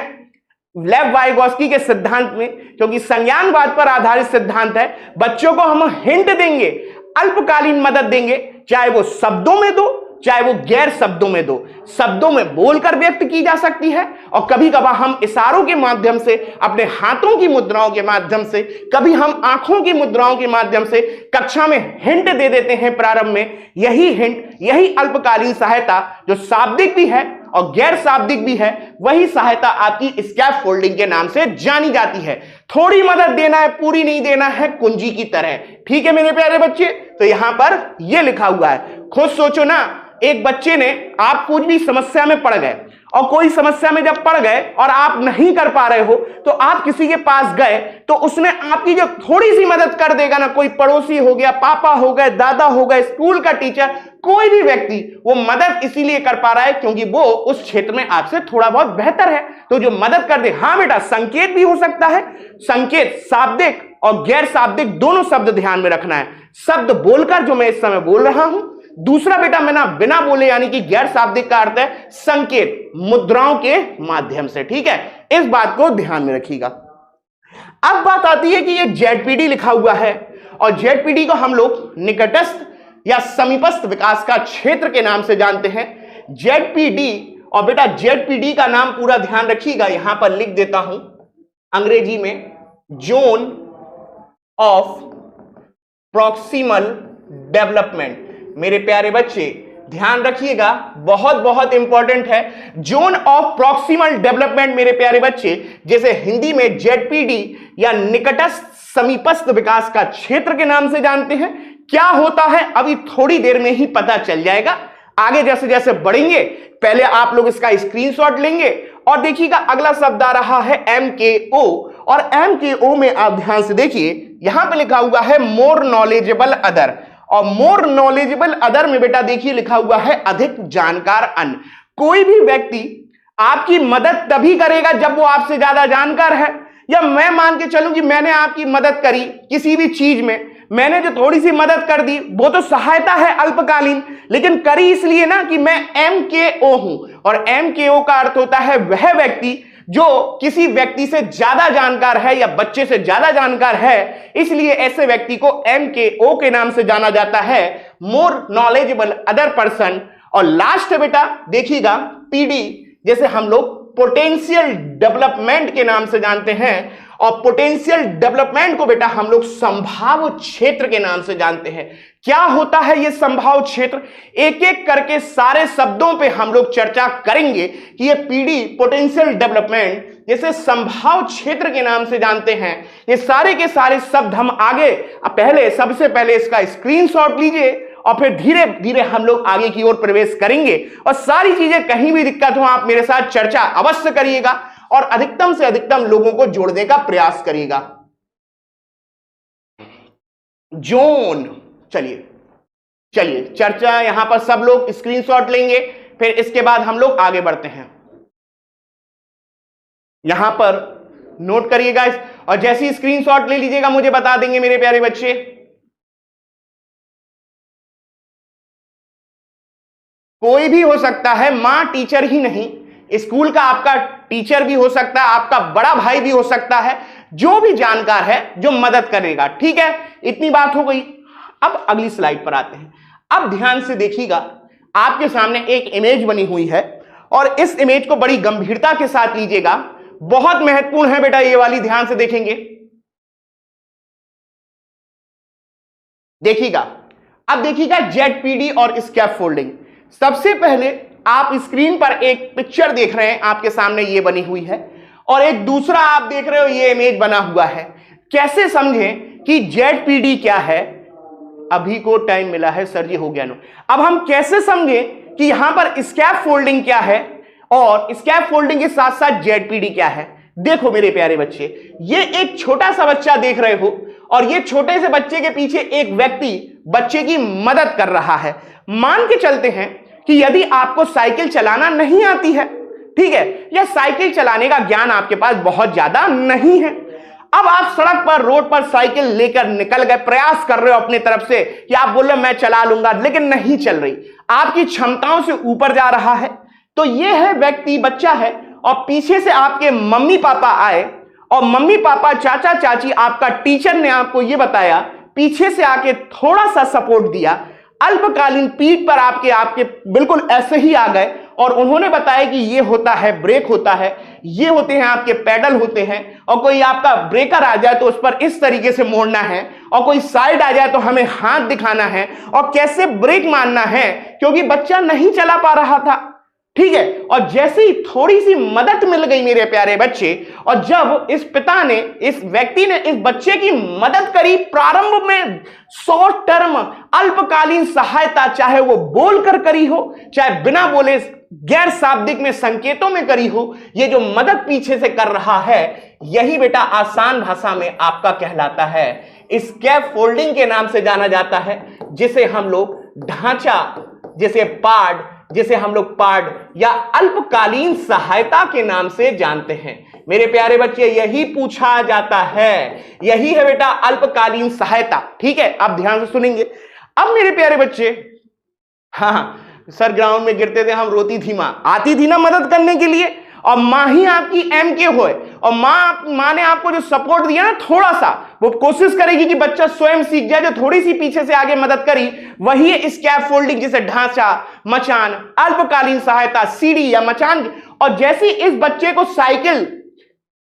लेव वाइगोस्की के सिद्धांत में, क्योंकि संज्ञानवाद पर आधारित सिद्धांत है। बच्चों को हम हिंट देंगे, अल्पकालीन मदद देंगे, चाहे वो शब्दों में दो चाहे वो गैर शब्दों में दो। शब्दों में बोलकर व्यक्त की जा सकती है, और कभी कभार हम इशारों के माध्यम से, अपने हाथों की मुद्राओं के माध्यम से, कभी हम आंखों की मुद्राओं के माध्यम से कक्षा में हिंट दे देते हैं प्रारंभ में। यही हिंट, यही अल्पकालीन सहायता जो शाब्दिक भी है और गैर शाब्दिक भी है, वही सहायता आपकी स्कैफोल्डिंग के नाम से जानी जाती है। थोड़ी मदद देना है, पूरी नहीं देना है, कुंजी की तरह। ठीक है मेरे प्यारे बच्चे, तो यहां पर यह लिखा हुआ है। खुद सोचो ना, एक बच्चे ने, आप कुछ भी समस्या में पड़ गए और कोई समस्या में जब पड़ गए और आप नहीं कर पा रहे हो, तो आप किसी के पास गए तो उसने आपकी जो थोड़ी सी मदद कर देगा ना, कोई पड़ोसी हो गया, पापा हो गए, दादा हो गए, स्कूल का टीचर, कोई भी व्यक्ति, वो मदद इसीलिए कर पा रहा है क्योंकि वो उस क्षेत्र में आपसे थोड़ा बहुत बेहतर है, तो जो मदद कर दे। हाँ बेटा, संकेत भी हो सकता है, संकेत शाब्दिक और गैर शाब्दिक दोनों शब्द ध्यान में रखना है। शब्द बोलकर जो मैं इस समय बोल रहा हूं, दूसरा बेटा मैं ना बिना बोले, यानी कि गैर शाब्दिक का अर्थ है संकेत, मुद्राओं के माध्यम से। ठीक है, इस बात को ध्यान में रखिएगा। अब बात आती है कि ये जेडपीडी लिखा हुआ है, और जेडपीडी को हम लोग निकटस्थ या समीपस्थ विकास का क्षेत्र के नाम से जानते हैं, जेडपीडी। और बेटा जेडपीडी का नाम पूरा ध्यान रखिएगा, यहां पर लिख देता हूं अंग्रेजी में, जोन ऑफ प्रॉक्सिमल डेवलपमेंट। मेरे प्यारे बच्चे ध्यान रखिएगा, बहुत बहुत इंपॉर्टेंट है। जोन ऑफ प्रॉक्सिमल डेवलपमेंट मेरे प्यारे बच्चे, जैसे हिंदी में जेडपीडी या निकटस्थ समीपस्थ विकास का क्षेत्र के नाम से जानते हैं। क्या होता है अभी थोड़ी देर में ही पता चल जाएगा। आगे जैसे जैसे बढ़ेंगे, पहले आप लोग इसका स्क्रीनशॉट लेंगे और देखिएगा अगला शब्द आ रहा है MKO, और MKO में आप ध्यान से देखिए, यहां पे लिखा हुआ है मोर नॉलेजेबल अदर, और मोर नॉलेजेबल अदर में बेटा देखिए लिखा हुआ है अधिक जानकार अन्य। कोई भी व्यक्ति आपकी मदद तभी करेगा जब वो आपसे ज्यादा जानकार है। या मैं मान के चलूं कि मैंने आपकी मदद करी किसी भी चीज में, मैंने जो थोड़ी सी मदद कर दी वो तो सहायता है अल्पकालीन, लेकिन करी इसलिए ना कि मैं MKO हूं, और MKO का अर्थ होता है वह व्यक्ति जो किसी व्यक्ति से ज्यादा जानकार है या बच्चे से ज्यादा जानकार है, इसलिए ऐसे व्यक्ति को MKO के नाम से जाना जाता है, मोर नॉलेजेबल अदर पर्सन। और लास्ट बेटा देखिएगा PD, जैसे हम लोग पोटेंशियल डेवलपमेंट के नाम से जानते हैं, और पोटेंशियल डेवलपमेंट को बेटा हम लोग संभाव्य क्षेत्र के नाम से जानते हैं। क्या होता है ये संभाव्य क्षेत्र, एक एक करके सारे शब्दों पे हम लोग चर्चा करेंगे कि ये PD पोटेंशियल डेवलपमेंट जैसे संभाव्य क्षेत्र के नाम से जानते हैं। ये सारे के सारे शब्द हम आगे, पहले सबसे पहले इसका स्क्रीनशॉट लीजिए और फिर धीरे धीरे हम लोग आगे की ओर प्रवेश करेंगे। और सारी चीजें कहीं भी दिक्कत हो आप मेरे साथ चर्चा अवश्य करिएगा और अधिकतम से अधिकतम लोगों को जोड़ने का प्रयास करिएगा। जोन, चलिए चर्चा, यहां पर सब लोग स्क्रीनशॉट लेंगे, फिर इसके बाद हम लोग आगे बढ़ते हैं। यहां पर नोट करिएगा और जैसे ही स्क्रीनशॉट ले लीजिएगा मुझे बता देंगे मेरे प्यारे बच्चे। कोई भी हो सकता है, मां टीचर ही नहीं, स्कूल का आपका टीचर भी हो सकता है, आपका बड़ा भाई भी हो सकता है, जो भी जानकार है जो मदद करेगा। ठीक है, इतनी बात हो गई। अब अगली स्लाइड पर आते हैं। अब ध्यान से देखिएगा, आपके सामने एक इमेज बनी हुई है और इस इमेज को बड़ी गंभीरता के साथ लीजिएगा, बहुत महत्वपूर्ण है बेटा ये वाली, ध्यान से देखेंगे। देखिएगा, अब देखिएगा जेडपीडी और स्कैफोल्डिंग। सबसे पहले आप स्क्रीन पर एक पिक्चर देख रहे हैं, आपके सामने ये बनी हुई है, और एक दूसरा आप देख रहे हो ये इमेज बना हुआ है। कैसे समझें कि जेडपीडी क्या है? अभी को टाइम मिला है सर जी, हो गया नो। अब हम कैसे समझें कि यहां पर स्कैफोल्डिंग क्या है और स्कैफोल्डिंग के साथ साथ जेडपीडी क्या है? देखो मेरे प्यारे बच्चे, ये एक छोटा सा बच्चा देख रहे हो और ये छोटे से बच्चे के पीछे एक व्यक्ति बच्चे की मदद कर रहा है। मान के चलते हैं कि यदि आपको साइकिल चलाना नहीं आती है, ठीक है, या साइकिल चलाने का ज्ञान आपके पास बहुत ज्यादा नहीं है, अब आप सड़क पर, रोड पर साइकिल लेकर निकल गए, प्रयास कर रहे हो अपनी तरफ से कि आप बोल रहे मैं चला लूंगा, लेकिन नहीं चल रही, आपकी क्षमताओं से ऊपर जा रहा है। तो यह है व्यक्ति, बच्चा है, और पीछे से आपके मम्मी पापा आए और मम्मी पापा, चाचा चाची, आपका टीचर ने आपको यह बताया, पीछे से आके थोड़ा सा सपोर्ट दिया, अल्पकालीन पीठ पर आपके बिल्कुल ऐसे ही आ गए और उन्होंने बताया कि ये होता है ब्रेक होता है, ये होते हैं आपके पैडल होते हैं, और कोई आपका ब्रेकर आ जाए तो उस पर इस तरीके से मोड़ना है, और कोई साइड आ जाए तो हमें हाथ दिखाना है और कैसे ब्रेक मारना है, क्योंकि बच्चा नहीं चला पा रहा था। ठीक है। और जैसे ही थोड़ी सी मदद मिल गई मेरे प्यारे बच्चे, और जब इस पिता ने, इस व्यक्ति ने इस बच्चे की मदद करी, प्रारंभ में शॉर्ट टर्म अल्पकालीन सहायता, चाहे वो बोलकर करी हो चाहे बिना बोले गैर शाब्दिक में संकेतों में करी हो, ये जो मदद पीछे से कर रहा है, यही बेटा आसान भाषा में आपका कहलाता है स्कैफोल्डिंग के नाम से जाना जाता है, जिसे हम लोग ढांचा, जिसे हम लोग पार्ड या अल्पकालीन सहायता के नाम से जानते हैं। मेरे प्यारे बच्चे, यही पूछा जाता है, यही है बेटा अल्पकालीन सहायता। ठीक है, आप ध्यान से सुनेंगे। अब मेरे प्यारे बच्चे, हाँ सर ग्राउंड में गिरते थे हम, रोती थी मां, आती थी ना मदद करने के लिए, और मां ही आपकी MK होए, और मां ने आपको जो सपोर्ट दिया ना थोड़ा सा, वो कोशिश करेगी कि बच्चा स्वयं सीख जाए। जो थोड़ी सी पीछे से आगे मदद करी, वही है स्कैफोल्डिंग, जिसे ढांचा, मचान, अल्पकालीन सहायता, सीढ़ी या मचान। और जैसे इस बच्चे को साइकिल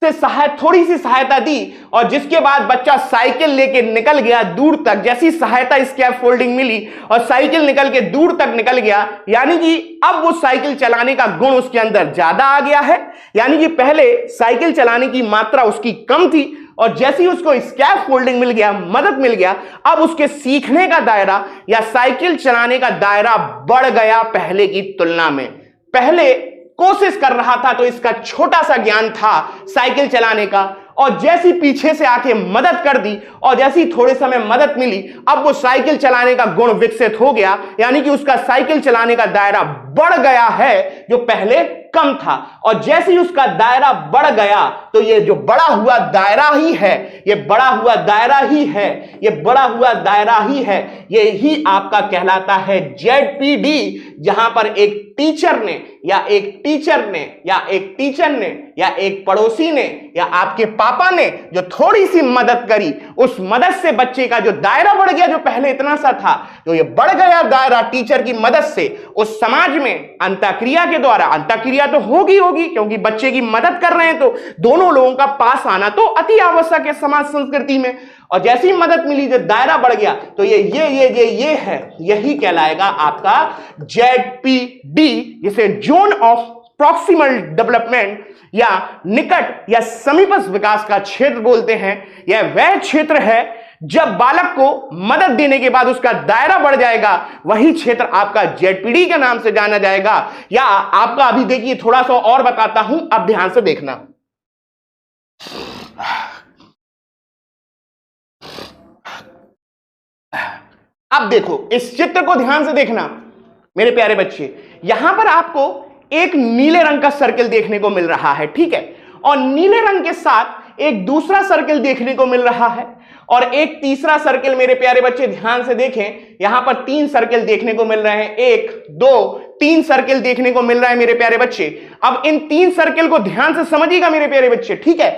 से थोड़ी सी सहायता दी, और जिसके बाद बच्चा साइकिल लेके निकल गया दूर तक, जैसी सहायता स्कैफोल्डिंग मिली और साइकिल निकल के दूर तक निकल गया, यानी कि अब वो साइकिल चलाने का गुण उसके अंदर ज्यादा आ गया है। यानी कि पहले साइकिल चलाने की मात्रा उसकी कम थी, और जैसे ही उसको स्कैफोल्डिंग मिल गया, मदद मिल गया, अब उसके सीखने का दायरा या साइकिल चलाने का दायरा बढ़ गया पहले की तुलना में। पहले कोशिश कर रहा था तो इसका छोटा सा ज्ञान था साइकिल चलाने का, और जैसी पीछे से आके मदद कर दी और जैसी थोड़े समय मदद मिली, अब वो साइकिल चलाने का गुण विकसित हो गया, यानी कि उसका साइकिल चलाने का दायरा बढ़ गया है जो पहले कम था। और जैसे ही उसका दायरा बढ़ गया, तो ये जो बड़ा हुआ दायरा ही है, ये बड़ा हुआ दायरा ही है, ये बड़ा हुआ दायरा ही है, ये ही आपका कहलाता है ZPD, जहां पर एक टीचर ने या एक पड़ोसी ने या आपके पापा ने जो थोड़ी सी मदद करी, उस मदद से बच्चे का जो दायरा बढ़ गया, जो पहले इतना सा था, तो ये बढ़ गया दायरा टीचर की मदद से। उस समाज में अंतःक्रिया के द्वारा, अंतःक्रिया तो होगी क्योंकि बच्चे की मदद कर रहे हैं, तो दोनों लोगों का पास आना तो अति आवश्यक है समाज संस्कृति में। और जैसी मदद मिली, जो दायरा बढ़ गया, तो ये है, यही कहलाएगा आपका ZPD, जिसे जोन ऑफ प्रॉक्सिमल डेवलपमेंट या निकट या समीपस्थ विकास का क्षेत्र बोलते हैं। यह वह क्षेत्र है जब बालक को मदद देने के बाद उसका दायरा बढ़ जाएगा, वही क्षेत्र आपका ZPD के नाम से जाना जाएगा। या आपका अभी देखिए थोड़ा सा और बताता हूं, अब ध्यान से देखना। अब देखो, इस चित्र को ध्यान से देखना मेरे प्यारे बच्चे। यहां पर आपको एक नीले रंग का सर्कल देखने को मिल रहा है, ठीक है, और नीले रंग के साथ एक दूसरा सर्कल देखने को मिल रहा है, और एक तीसरा सर्कल। मेरे प्यारे बच्चे ध्यान से देखें, यहां पर 3 सर्कल देखने को मिल रहे हैं, 1 2 3 सर्कल देखने को मिल रहा है मेरे प्यारे बच्चे। अब इन 3 सर्कल को ध्यान से समझिएगा मेरे प्यारे बच्चे, ठीक है।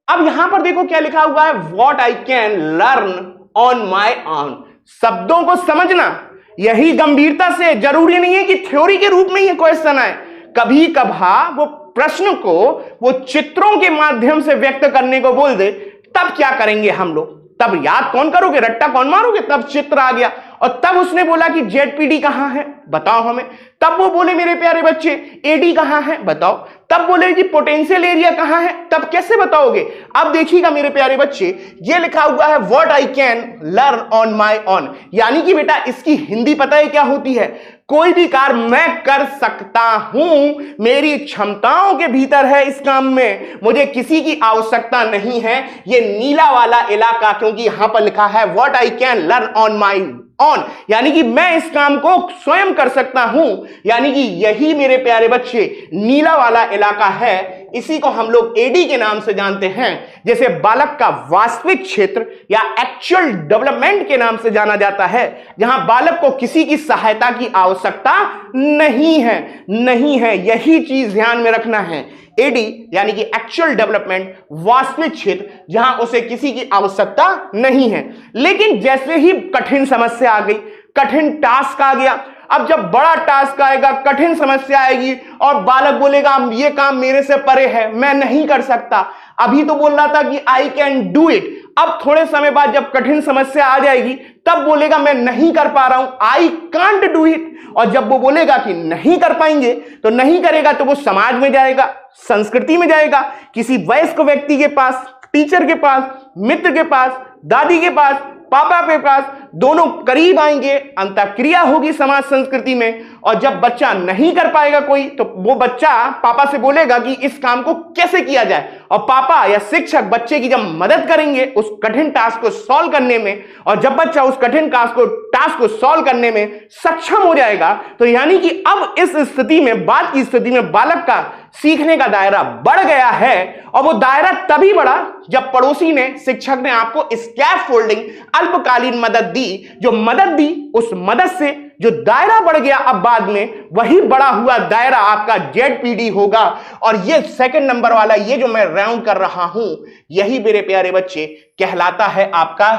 अब यहां पर देखो क्या लिखा हुआ है, what I can learn on my own. शब्दों को समझना, यही गंभीरता से, जरूरी नहीं है कि थ्योरी के रूप में ये क्वेश्चन आए। कभी कभार वो प्रश्न को वो चित्रों के माध्यम से व्यक्त करने को बोल दे, तब क्या करेंगे हम लोग? तब याद कौन करोगे, रट्टा कौन मारोगे? तब चित्र आ गया, और तब उसने बोला कि ZPD कहां है बताओ हमें। तब वो बोले मेरे प्यारे बच्चे AD कहां है बताओ। तब बोले कि पोटेंशियल एरिया कहां है, तब कैसे बताओगे? अब देखिएगा मेरे प्यारे बच्चे, ये लिखा हुआ है what I can learn on my own, यानी कि बेटा इसकी हिंदी पता है क्या होती है? कोई भी कार्य मैं कर सकता हूं, मेरी क्षमताओं के भीतर है, इस काम में मुझे किसी की आवश्यकता नहीं है। ये नीला वाला इलाका, क्योंकि यहां पर लिखा है what I can learn on my on, यानी कि मैं इस काम को स्वयं कर सकता हूं, यानी कि यही मेरे प्यारे बच्चे नीला वाला इलाका है। इसी को हम लोग AD के नाम से जानते हैं, जैसे बालक का वास्तविक क्षेत्र या एक्चुअल डेवलपमेंट के नाम से जाना जाता है, जहां बालक को किसी की सहायता की आवश्यकता नहीं है। यही चीज ध्यान में रखना है। AD यानी कि एक्चुअल डेवलपमेंट, वास्तविक क्षेत्र, जहां उसे किसी की आवश्यकता नहीं है। लेकिन जैसे ही कठिन समस्या आ गई, कठिन टास्क आ गया, अब जब बड़ा टास्क आएगा, कठिन समस्या आएगी और बालक बोलेगा ये काम मेरे से परे है, मैं नहीं कर सकता। अभी तो बोल रहा था कि आई कैन डू इट, अब थोड़े समय बाद जब कठिन समस्या आ जाएगी तब बोलेगा मैं नहीं कर पा रहा हूं, आई कांट डू इट। और जब वो बोलेगा कि नहीं कर पाएंगे तो नहीं करेगा, तो वो समाज में जाएगा, संस्कृति में जाएगा, किसी वयस्क व्यक्ति के पास, टीचर के पास, मित्र के पास, दादी के पास, पापा के पास, दोनों करीब आएंगे, अंतःक्रिया होगी समाज संस्कृति में। और जब बच्चा नहीं कर पाएगा कोई, तो वो बच्चा पापा से बोलेगा कि इस काम को कैसे किया जाए, और पापा या शिक्षक बच्चे की जब मदद करेंगे उस कठिन टास्क को सॉल्व करने में, और जब बच्चा उस कठिन टास्क को सॉल्व करने में सक्षम हो जाएगा, तो यानी कि अब इस स्थिति में, बात की स्थिति में बालक का सीखने का दायरा बढ़ गया है। और वो दायरा तभी बढ़ा जब पड़ोसी ने, शिक्षक ने आपको स्कैफोल्डिंग अल्पकालीन मदद दी। जो मदद दी, उस मदद से जो दायरा बढ़ गया अब बाद में, वही बड़ा हुआ दायरा आपका ZPD होगा। और ये सेकंड नंबर वाला, ये जो मैं राउंड कर रहा हूं, यही मेरे प्यारे बच्चे कहलाता है आपका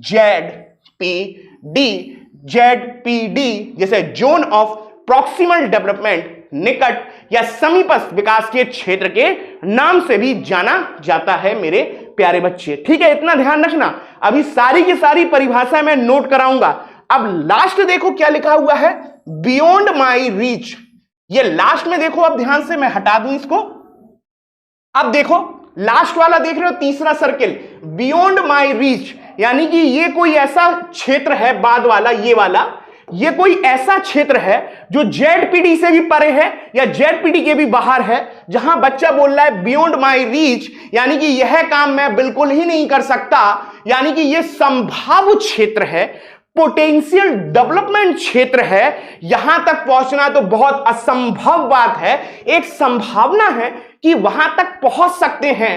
ZPD। ZPD जैसे जोन ऑफ प्रॉक्सिमल डेवलपमेंट, निकट या समीपस्थ विकास के क्षेत्र के नाम से भी जाना जाता है मेरे प्यारे बच्चे। ठीक है, इतना ध्यान रखना। अभी सारी की सारी परिभाषा मैं नोट कराऊंगा। अब लास्ट देखो क्या लिखा हुआ है, बियॉन्ड माई रीच। ये लास्ट में देखो, अब ध्यान से मैं हटा दूं इसको। अब देखो लास्ट वाला देख रहे हो, तीसरा सर्किल, बियॉन्ड माई रीच, यानी कि ये कोई ऐसा क्षेत्र है, बाद वाला ये वाला, ये कोई ऐसा क्षेत्र है जो ZPD से भी परे है या ZPD के भी बाहर है, जहां बच्चा बोल रहा है बियॉन्ड माई रीच, यानी कि यह काम मैं बिल्कुल ही नहीं कर सकता, यानी कि यह संभाव्य क्षेत्र है, पोटेंशियल डेवलपमेंट क्षेत्र है। यहां तक पहुंचना तो बहुत असंभव बात है, एक संभावना है कि वहां तक पहुंच सकते हैं।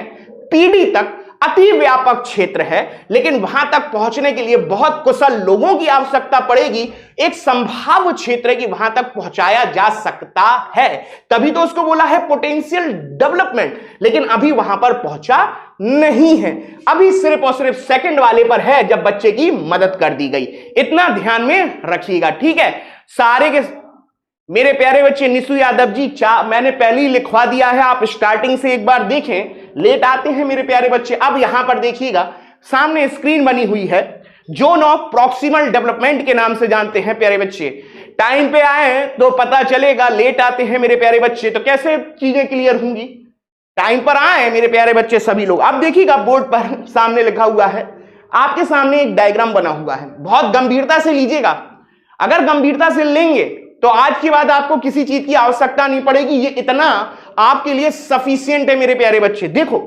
PD तक अति व्यापक क्षेत्र है, लेकिन वहां तक पहुंचने के लिए बहुत कुशल लोगों की आवश्यकता पड़ेगी। एक संभाव्य क्षेत्र है कि वहां तक पहुंचाया जा सकता है, तभी तो उसको बोला है पोटेंशियल डेवलपमेंट, लेकिन अभी वहां पर पहुंचा नहीं है। अभी सिर्फ और सिर्फ सेकंड वाले पर है जब बच्चे की मदद कर दी गई। इतना ध्यान में रखिएगा, ठीक है। सारे के मेरे प्यारे बच्चे, निशु यादव जी, मैंने पहले ही लिखवा दिया है, आप स्टार्टिंग से एक बार देखें, लेट आते हैं मेरे प्यारे बच्चे। अब यहां पर देखिएगा, सामने स्क्रीन बनी हुई है, जोन ऑफ प्रॉक्सिमल डेवलपमेंट के नाम से जानते हैं प्यारे बच्चे। टाइम पे आए तो पता चलेगा, लेट आते हैं मेरे प्यारे बच्चे तो कैसे चीजें क्लियर होंगी। टाइम पर आए मेरे प्यारे बच्चे सभी लोग। अब देखिएगा बोर्ड पर सामने लिखा हुआ है, आपके सामने एक डायग्राम बना हुआ है, बहुत गंभीरता से लीजिएगा। अगर गंभीरता से लेंगे तो आज के बाद आपको किसी चीज की आवश्यकता नहीं पड़ेगी, ये इतना आपके लिए सफिशिएंट है मेरे प्यारे बच्चे। देखो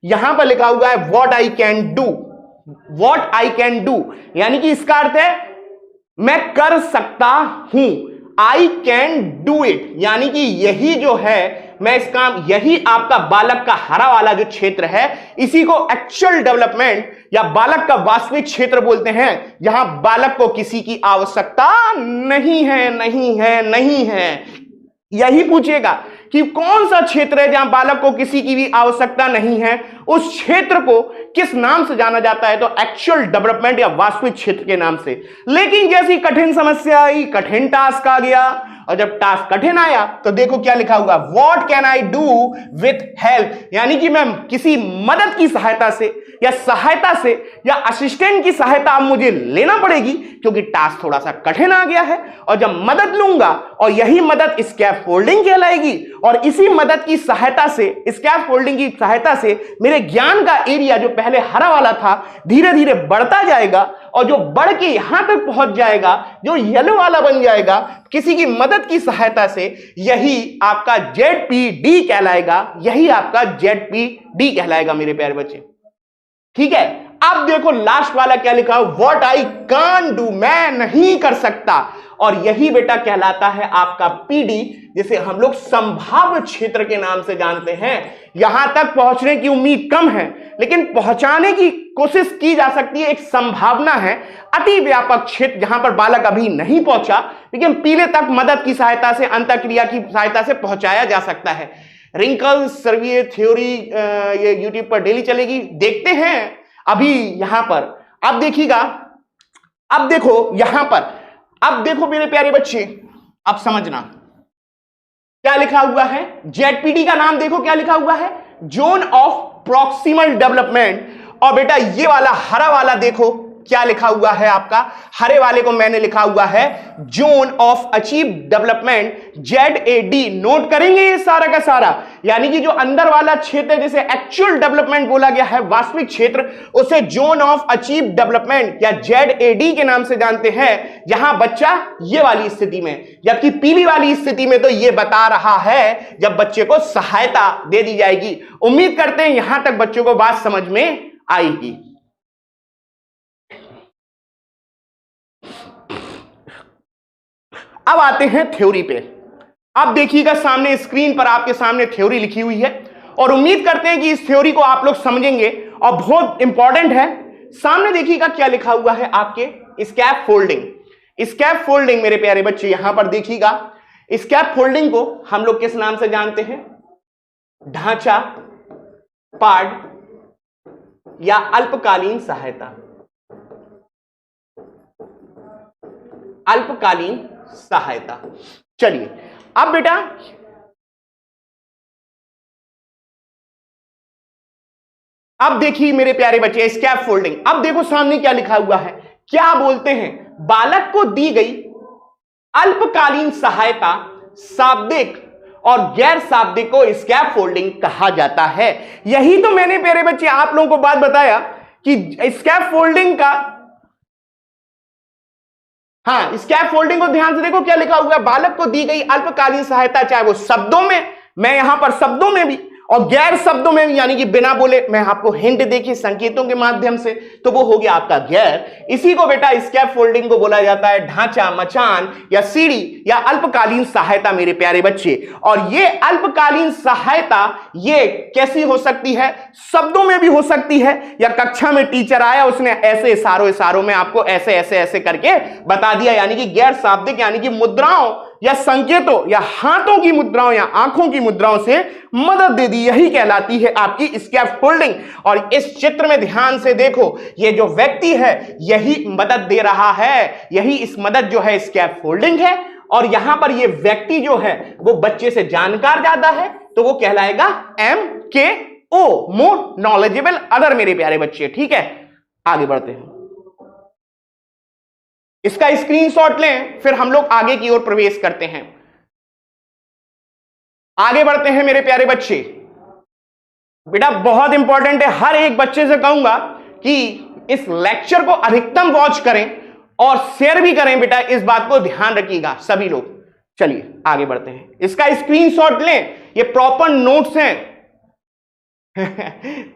यहां पर लिखा हुआ है what I can do, what I can do, यानी कि इसका अर्थ है मैं कर सकता हूं, आई कैन डू इट, यानी कि यही जो है मैं इस काम, यही आपका बालक का हरा वाला जो क्षेत्र है, इसी को एक्चुअल डेवलपमेंट या बालक का वास्तविक क्षेत्र बोलते हैं, जहां बालक को किसी की आवश्यकता नहीं है, नहीं है, नहीं है। यही पूछेगा कि कौन सा क्षेत्र है जहां बालक को किसी की भी आवश्यकता नहीं है, उस क्षेत्र को किस नाम से जाना जाता है, तो एक्चुअल डेवलपमेंट या वास्तविक क्षेत्र के नाम से। लेकिन जैसी कठिन समस्या आई, कठिन टास्क आ गया, और जब टास्क कठिन आया तो देखो क्या लिखा हुआ, what can I do with help, यानी कि मैं किसी मदद की सहायता से या असिस्टेंट की सहायता अब मुझे लेना पड़ेगी, क्योंकि टास्क थोड़ा सा कठिन आ गया है। और जब मदद लूंगा, और यही मदद स्कैफोल्डिंग कहलाएगी, और इसी मदद की सहायता से, स्कैफोल्डिंग की सहायता से मेरे ज्ञान का एरिया जो पहले हरा वाला था धीरे धीरे बढ़ता जाएगा, और जो बढ़ के यहां तक पहुंच जाएगा, जो येलो वाला बन जाएगा किसी की मदद की सहायता से, यही आपका ZPD कहलाएगा, यही आपका ZPD कहलाएगा मेरे प्यारे बच्चे। ठीक है, अब देखो लास्ट वाला क्या लिखा है, व्हाट आई कान डू, मैं नहीं कर सकता, और यही बेटा कहलाता है आपका PD, जिसे हम लोग संभाव्य क्षेत्र के नाम से जानते हैं। यहां तक पहुंचने की उम्मीद कम है, लेकिन पहुंचाने की कोशिश की जा सकती है, एक संभावना है। अति व्यापक क्षेत्र जहां पर बालक अभी नहीं पहुंचा, लेकिन पीले तक मदद की सहायता से, अंतःक्रिया की सहायता से पहुंचाया जा सकता है। रिंकल सर्वे थ्योरी ये यूट्यूब पर डेली चलेगी, देखते हैं। अभी यहां पर अब देखिएगा, अब देखो यहां पर, अब देखो मेरे प्यारे बच्चे, अब समझना क्या लिखा हुआ है। जेडपीडी का नाम देखो क्या लिखा हुआ है, जोन ऑफ प्रॉक्सिमल डेवलपमेंट। और बेटा ये वाला हरा वाला देखो क्या लिखा हुआ है आपका, हरे वाले को मैंने लिखा हुआ है zone of achieve development, ZAD. Note करेंगे ये सारा का सारा, यानी कि जो अंदर वाला क्षेत्र जिसे एक्चुअल डेवलपमेंट बोला गया है, वास्तविक क्षेत्र, उसे जोन ऑफ अचीव डेवलपमेंट या जेडएडी के नाम से जानते हैं। जहां बच्चा ये वाली स्थिति में, जबकि पीली वाली स्थिति में तो ये बता रहा है जब बच्चे को सहायता दे दी जाएगी। उम्मीद करते हैं यहां तक बच्चों को बात समझ में आएगी। अब आते हैं थ्योरी पे। अब देखिएगा सामने स्क्रीन पर आपके सामने थ्योरी लिखी हुई है और उम्मीद करते हैं कि इस थ्योरी को आप लोग समझेंगे और बहुत इंपॉर्टेंट है। सामने देखिएगा क्या लिखा हुआ है आपके स्कैप फोल्डिंग। स्कैप फोल्डिंग मेरे प्यारे बच्चे यहां पर देखिएगा, स्कैप फोल्डिंग को हम लोग किस नाम से जानते हैं, ढांचा, पार्ट या अल्पकालीन सहायता। अल्पकालीन सहायता। चलिए अब बेटा अब देखिए मेरे प्यारे बच्चे स्कैप फोल्डिंग। अब देखो सामने क्या लिखा हुआ है, क्या बोलते हैं, बालक को दी गई अल्पकालीन सहायता शाब्दिक और गैर शाब्दिक को स्कैप फोल्डिंग कहा जाता है। यही तो मैंने प्यारे बच्चे आप लोगों को बात बताया कि स्कैप फोल्डिंग का, हाँ स्कैप फोल्डिंग को ध्यान से देखो क्या लिखा हुआ है, बालक को दी गई अल्पकालीन सहायता, चाहे वो शब्दों में, मैं यहां पर शब्दों में भी और गैर शब्दों में भी, यानी कि बिना बोले मैं आपको हिंट देखिए संकेतों के माध्यम से, तो वो हो गया आपका गैर। इसी को बेटा स्कैप फोल्डिंग को बोला जाता है ढांचा, मचान या सीढ़ी या अल्पकालीन सहायता मेरे प्यारे बच्चे। और ये अल्पकालीन सहायता ये कैसी हो सकती है, शब्दों में भी हो सकती है, या कक्षा में टीचर आया उसने ऐसे इशारों में आपको ऐसे ऐसे ऐसे करके बता दिया, यानी कि गैर शाब्दिक, यानी कि मुद्राओं या संकेतों या हाथों की मुद्राओं या आंखों की मुद्राओं से मदद दे दी, यही कहलाती है आपकी स्कैप फोल्डिंग। और इस चित्र में ध्यान से देखो, ये जो व्यक्ति है यही मदद दे रहा है, यही इस मदद जो है स्कैप फोल्डिंग है। और यहां पर ये व्यक्ति जो है वो बच्चे से जानकार ज्यादा है, तो वो कहलाएगा MKO, मोर नॉलेजेबल अदर मेरे प्यारे बच्चे। ठीक है, आगे बढ़ते हैं, इसका स्क्रीनशॉट लें, फिर हम लोग आगे की ओर प्रवेश करते हैं। आगे बढ़ते हैं मेरे प्यारे बच्चे। बेटा बहुत इंपॉर्टेंट है, हर एक बच्चे से कहूंगा कि इस लेक्चर को अधिकतम वॉच करें और शेयर भी करें। बेटा इस बात को ध्यान रखिएगा सभी लोग। चलिए आगे बढ़ते हैं, इसका स्क्रीनशॉट लें, ये प्रॉपर नोट्स हैं।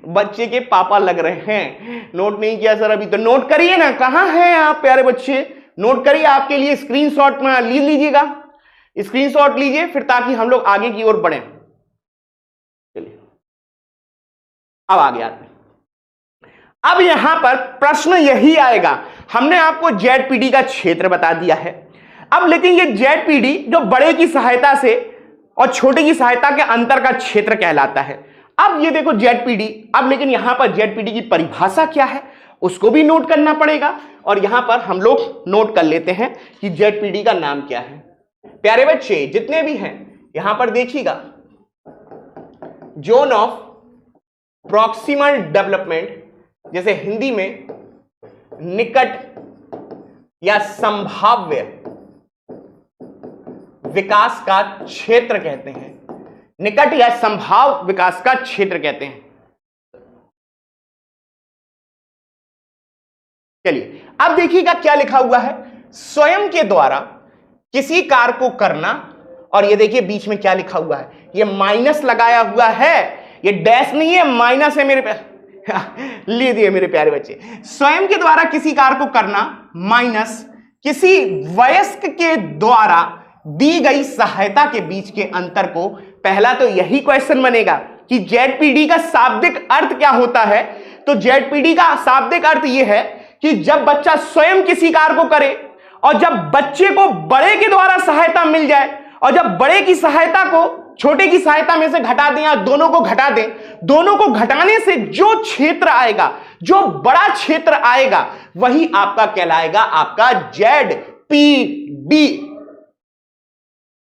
बच्चे के पापा लग रहे हैं, नोट नहीं किया सर अभी, तो नोट करिए ना, कहां हैं आप प्यारे बच्चे, नोट करिए, आपके लिए स्क्रीनशॉट में लीजिएगा, स्क्रीनशॉट लीजिए, फिर ताकि हम लोग आगे की ओर बढ़ें। चलिए अब आगे आते हैं। अब यहां पर प्रश्न यही आएगा, हमने आपको जेडपीडी का क्षेत्र बता दिया है, अब लेकिन ये जेडपीडी जो बड़े की सहायता से और छोटे की सहायता के अंतर का क्षेत्र कहलाता है। अब ये देखो जेडपीडी, अब लेकिन यहां पर जेडपीडी की परिभाषा क्या है उसको भी नोट करना पड़ेगा, और यहां पर हम लोग नोट कर लेते हैं कि जेडपीडी का नाम क्या है। प्यारे बच्चे जितने भी हैं यहां पर देखिएगा, जोन ऑफ प्रॉक्सिमल डेवलपमेंट, जैसे हिंदी में निकट या संभाव्य विकास का क्षेत्र कहते हैं, निकट या संभाव विकास का क्षेत्र कहते हैं। चलिए अब देखिएगा क्या लिखा हुआ है, स्वयं के द्वारा किसी कार्य को करना, और ये देखिए बीच में क्या लिखा हुआ है, ये माइनस लगाया हुआ है, ये डैश नहीं है माइनस है मेरे लीजिए मेरे प्यारे बच्चे, स्वयं के द्वारा किसी कार्य को करना माइनस किसी वयस्क के द्वारा दी गई सहायता के बीच के अंतर को। पहला तो यही क्वेश्चन बनेगा कि जेडपीडी का शाब्दिक अर्थ क्या होता है, तो जेडपीडी का शाब्दिक अर्थ यह है कि जब बच्चा स्वयं किसी कार्य को करे और जब बच्चे को बड़े के द्वारा सहायता मिल जाए, और जब बड़े की सहायता को छोटे की सहायता में से घटा दें या दोनों को घटा दें, दोनों को घटाने से जो क्षेत्र आएगा, जो बड़ा क्षेत्र आएगा, वही आपका कहलाएगा आपका जेडपीडी।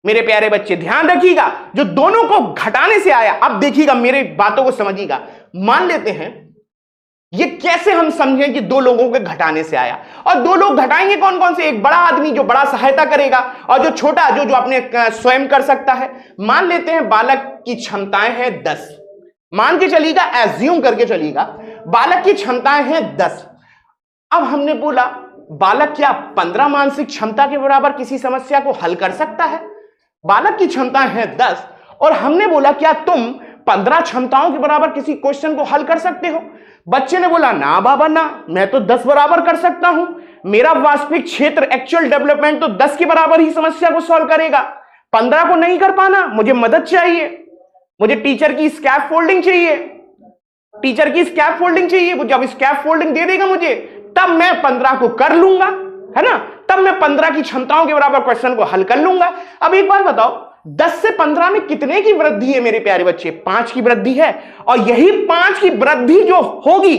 मेरे प्यारे बच्चे ध्यान रखिएगा, जो दोनों को घटाने से आया। अब देखिएगा, मेरे बातों को समझिएगा। मान लेते हैं ये कैसे हम समझें कि दो लोगों के घटाने से आया, और दो लोग घटाएंगे कौन कौन से? एक बड़ा आदमी जो बड़ा सहायता करेगा, और जो छोटा जो अपने स्वयं कर सकता है। मान लेते हैं बालक की क्षमताएं हैं 10, मान के चलिएगा, एज्यूम करके चलिएगा, बालक की क्षमताएं हैं 10। अब हमने बोला बालक क्या 15 मानसिक क्षमता के बराबर किसी समस्या को हल कर सकता है? बालक की क्षमताएं हैं 10, और हमने बोला क्या तुम 15 क्षमताओं के बराबर किसी क्वेश्चन को हल कर सकते हो? बच्चे ने बोला ना बाबा ना, मैं तो 10 बराबर कर सकता हूं, मेरा वास्तविक क्षेत्र एक्चुअल डेवलपमेंट तो 10 के बराबर ही समस्या को सॉल्व करेगा, 15 को नहीं कर पाना, मुझे मदद चाहिए, मुझे टीचर की स्कैफ फोल्डिंग चाहिए, टीचर की स्कैफ फोल्डिंग चाहिए। वो जब स्कैफ फोल्डिंग दे देगा मुझे, तब मैं 15 को कर लूंगा, है ना, तब मैं 15 की क्षमताओं के बराबर क्वेश्चन को हल कर लूंगा। अब एक बात बताओ, 10 से 15 में कितने की वृद्धि है मेरे प्यारे बच्चे? 5 की वृद्धि है, और यही 5 की वृद्धि जो होगी,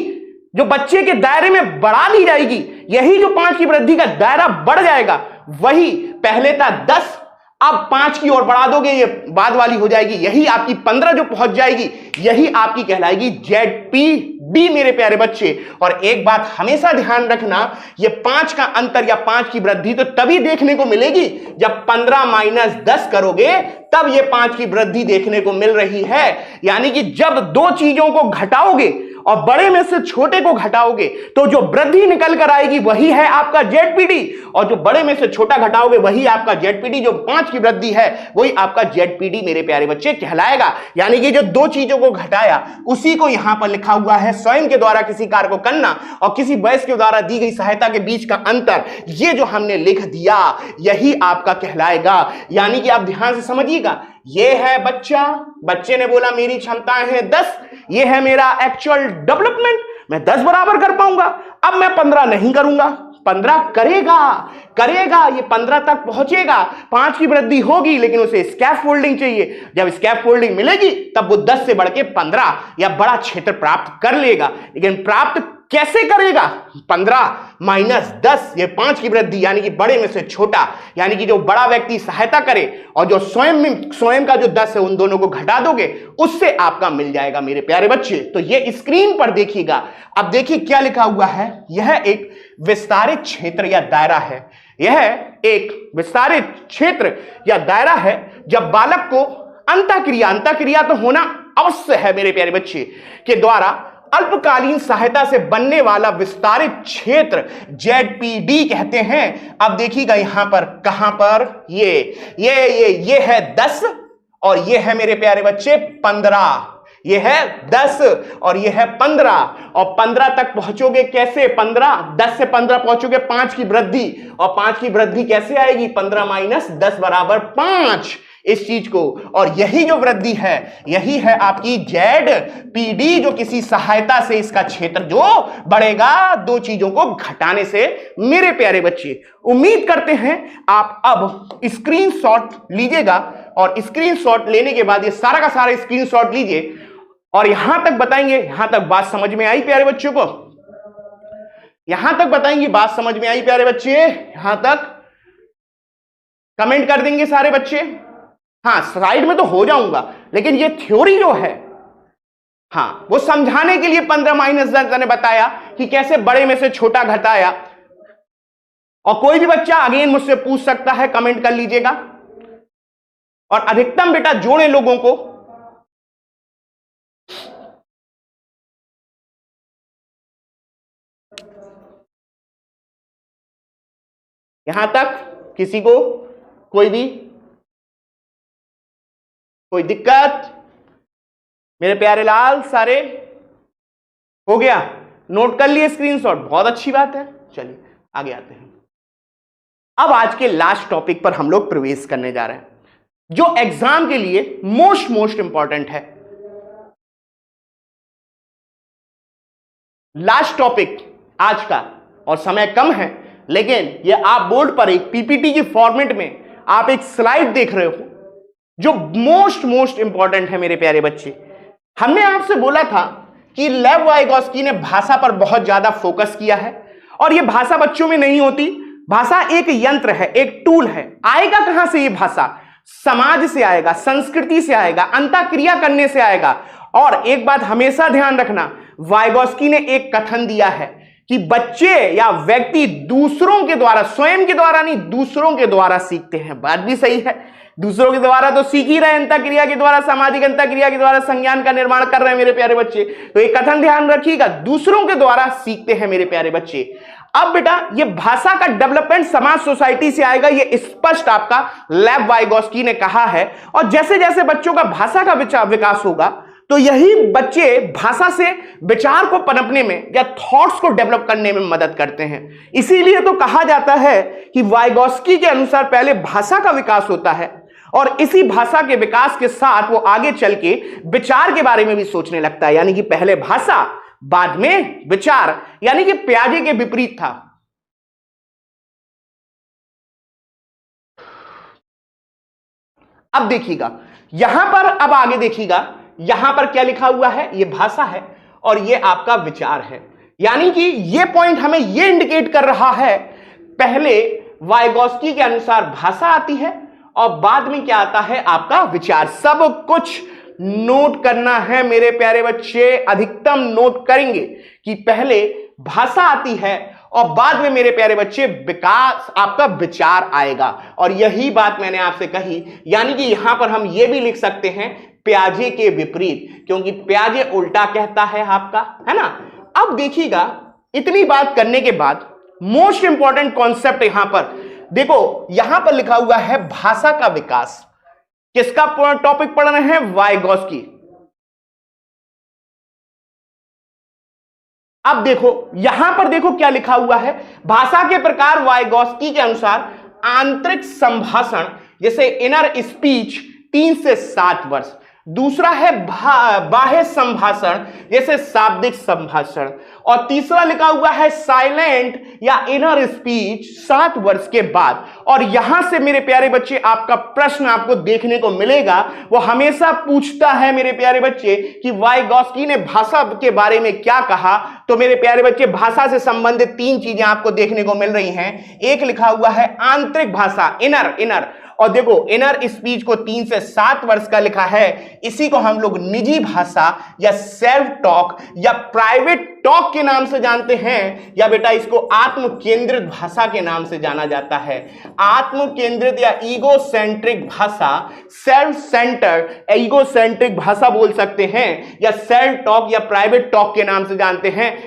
जो बच्चे के दायरे में बढ़ा दी जाएगी, यही जो 5 की वृद्धि का दायरा बढ़ जाएगा, वही पहले था 10, अब 5 की ओर बढ़ा दोगे, ये बाद वाली हो जाएगी, यही आपकी 15 जो पहुंच जाएगी, यही आपकी कहलाएगी ZPD मेरे प्यारे बच्चे। और एक बात हमेशा ध्यान रखना, ये 5 का अंतर या 5 की वृद्धि तो तभी देखने को मिलेगी जब 15 माइनस 10 करोगे, तब ये 5 की वृद्धि देखने को मिल रही है। यानी कि जब दो चीजों को घटाओगे और बड़े में से छोटे को घटाओगे, तो जो वृद्धि निकल कर आएगी वही है आपका ZPD, और जो बड़े में से छोटा घटाओगे वही आपका ZPD, जो 5 की वृद्धि है वही आपका ZPD मेरे प्यारे बच्चे कहलाएगा। यानी कि जो दो चीजों को घटाया उसी को यहां पर लिखा हुआ है, स्वयं के द्वारा किसी कार्य को करना और किसी वयस्क के द्वारा दी गई सहायता के बीच का अंतर, ये जो हमने लिख दिया यही आपका कहलाएगा। यानी कि आप ध्यान से समझिएगा, ये है बच्चा, बच्चे ने बोला मेरी क्षमताएं हैं 10, ये है मेरा एक्चुअल डेवलपमेंट, मैं 10 बराबर कर पाऊंगा, अब मैं 15 नहीं करूंगा, 15 करेगा, ये 15 तक पहुंचेगा, 5 की वृद्धि होगी, लेकिन उसे स्कैफोल्डिंग चाहिए, जब स्कैफोल्डिंग मिलेगी तब वो 10 से बढ़ के 15 या बड़ा क्षेत्र प्राप्त कर लेगा। लेकिन प्राप्त कैसे करेगा? 15 माइनस 10, ये 5 की वृद्धि, यानी कि बड़े में से छोटा, यानी कि जो बड़ा व्यक्ति सहायता करे और जो स्वयं का जो 10 है, उन दोनों को घटा दोगे, उससे आपका मिल जाएगा मेरे प्यारे बच्चे। तो ये स्क्रीन पर देखिएगा। अब देखिए क्या लिखा हुआ है, यह एक विस्तारित क्षेत्र या दायरा है, यह एक विस्तारित क्षेत्र या दायरा है जब बालक को अंतःक्रिया तो होना अवश्य है मेरे प्यारे बच्चे, के द्वारा अल्पकालीन सहायता से बनने वाला विस्तारित क्षेत्र ZPD कहते हैं। अब देखिएगा यहां पर, कहां पर, ये है 10 और ये है मेरे प्यारे बच्चे 15, ये है 10 और ये है 15, और 15 तक पहुंचोगे कैसे? 10 से 15 पहुंचोगे, 5 की वृद्धि, और 5 की वृद्धि कैसे आएगी? 15 माइनस 10 बराबर 5, इस चीज को, और यही जो वृद्धि है यही है आपकी ZPD, जो किसी सहायता से इसका क्षेत्र जो बढ़ेगा दो चीजों को घटाने से मेरे प्यारे बच्चे। उम्मीद करते हैं आप अब स्क्रीनशॉट लीजिएगा, और स्क्रीनशॉट लेने के बाद ये सारा का सारा स्क्रीनशॉट लीजिए और यहां तक बताएंगे, यहां तक बात समझ में आई प्यारे बच्चों को? यहां तक बताएंगे बात समझ में आई प्यारे बच्चे? यहां तक कमेंट कर देंगे सारे बच्चे? हाँ, स्लाइड में तो हो जाऊंगा, लेकिन ये थ्योरी जो है, हाँ, वो समझाने के लिए 15 माइनस 10 ने बताया कि कैसे बड़े में से छोटा घटाया। और कोई भी बच्चा अगेन मुझसे पूछ सकता है, कमेंट कर लीजिएगा। और अधिकतम बेटा जोड़े लोगों को, यहां तक किसी को कोई दिक्कत? मेरे प्यारे लाल सारे हो गया? नोट कर लिए स्क्रीनशॉट? बहुत अच्छी बात है। चलिए आगे आते हैं। अब आज के लास्ट टॉपिक पर हम लोग प्रवेश करने जा रहे हैं, जो एग्जाम के लिए मोस्ट इंपॉर्टेंट है। लास्ट टॉपिक आज का, और समय कम है, लेकिन ये आप बोर्ड पर एक PPT की फॉर्मेट में आप एक स्लाइड देख रहे हो जो मोस्ट इंपॉर्टेंट है मेरे प्यारे बच्चे। हमने आपसे बोला था कि लेव वाइगोस्की ने भाषा पर बहुत ज्यादा फोकस किया है, और ये भाषा बच्चों में नहीं होती। भाषा एक यंत्र है, एक टूल है। आएगा कहां से ये भाषा? समाज से आएगा, संस्कृति से आएगा, अंतःक्रिया करने से आएगा। और एक बात हमेशा ध्यान रखना, वाइगोस्की ने एक कथन दिया है कि बच्चे या व्यक्ति दूसरों के द्वारा, स्वयं के द्वारा नहीं, दूसरों के द्वारा सीखते हैं। बात भी सही है, दूसरों के द्वारा तो सीख ही रहे, अंतःक्रिया के द्वारा, सामाजिक अंतःक्रिया के द्वारा संज्ञान का निर्माण कर रहे हैं मेरे प्यारे बच्चे। तो एक कथन ध्यान रखिएगा, दूसरों के द्वारा सीखते हैं मेरे प्यारे बच्चे। अब बेटा ये भाषा का डेवलपमेंट समाज सोसाइटी से आएगा, ये स्पष्ट आपका लेव वाइगोस्की ने कहा है। और जैसे जैसे बच्चों का भाषा का विकास होगा तो यही बच्चे भाषा से विचार को पनपने में या थॉट्स को डेवलप करने में मदद करते हैं। इसीलिए तो कहा जाता है कि वाइगोस्की के अनुसार पहले भाषा का विकास होता है और इसी भाषा के विकास के साथ वो आगे चल के विचार के बारे में भी सोचने लगता है। यानी कि पहले भाषा बाद में विचार, यानी कि पियाजे के विपरीत था। अब देखिएगा यहां पर, अब आगे देखिएगा यहां पर क्या लिखा हुआ है, ये भाषा है और ये आपका विचार है। यानी कि ये पॉइंट हमें ये इंडिकेट कर रहा है, पहले वाइगोस्की के अनुसार भाषा आती है और बाद में क्या आता है, आपका विचार। सब कुछ नोट करना है मेरे प्यारे बच्चे, अधिकतम नोट करेंगे कि पहले भाषा आती है और बाद में मेरे प्यारे बच्चे विकास, आपका विचार आएगा। और यही बात मैंने आपसे कही, यानी कि यहां पर हम ये भी लिख सकते हैं पियाजे के विपरीत, क्योंकि पियाजे उल्टा कहता है आपका, है ना। अब देखिएगा इतनी बात करने के बाद मोस्ट इंपॉर्टेंट कॉन्सेप्ट यहां पर देखो, यहां पर लिखा हुआ है भाषा का विकास। किसका टॉपिक पढ़ रहे हैं, वाइगोस्की। अब देखो यहां पर देखो क्या लिखा हुआ है, भाषा के प्रकार वाइगोस्की के अनुसार आंतरिक संभाषण जैसे इनर स्पीच 3 से 7 वर्ष, दूसरा है बाह्य संभाषण जैसे शाब्दिक संभाषण, और तीसरा लिखा हुआ है साइलेंट या इनर स्पीच 7 वर्ष के बाद। और यहां से मेरे प्यारे बच्चे आपका प्रश्न आपको देखने को मिलेगा, वो हमेशा पूछता है मेरे प्यारे बच्चे कि वाइगोस्की ने भाषा के बारे में क्या कहा। तो मेरे प्यारे बच्चे भाषा से संबंधित 3 चीजें आपको देखने को मिल रही हैं। एक लिखा हुआ है आंतरिक भाषा, इनर, और देखो इनर स्पीच को 3 से 7 वर्ष का लिखा है। इसी को हम लोग निजी भाषा या सेल्फ टॉक या प्राइवेट टॉक के नाम से जानते हैं, या बेटा इसको आत्म केंद्रित भाषा के नाम से जाना जाता है। आत्म केंद्रित या ईगो सेंट्रिक भाषा, सेल्फ सेंटर्ड ईगो सेंट्रिक भाषा बोल सकते हैं, या सेल्फ टॉक या प्राइवेट टॉक के नाम से जानते हैं।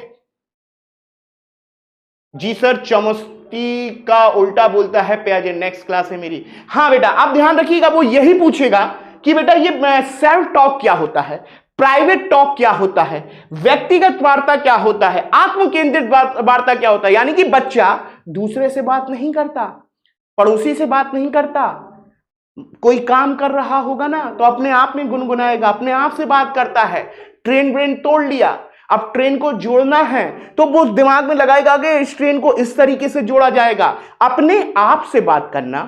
जी सर, चौमस्की का उल्टा बोलता है पियाजे, नेक्स्ट क्लास है मेरी। हाँ बेटा आप ध्यान रखिएगा, वो यही पूछेगा कि बेटा ये सेल्फ टॉक क्या होता है, प्राइवेट टॉक क्या होता है, व्यक्तिगत वार्ता क्या होता है, आत्म केंद्रित वार्ता क्या होता है। यानी कि बच्चा दूसरे से बात नहीं करता, पड़ोसी से बात नहीं करता, कोई काम कर रहा होगा ना तो अपने आप में गुनगुनाएगा, अपने आप से बात करता है। ट्रेन ब्रेन तोड़ लिया, अब ट्रेन को जोड़ना है तो वो दिमाग में लगाएगा कि इस ट्रेन को इस तरीके से जोड़ा जाएगा। अपने आप से बात करना,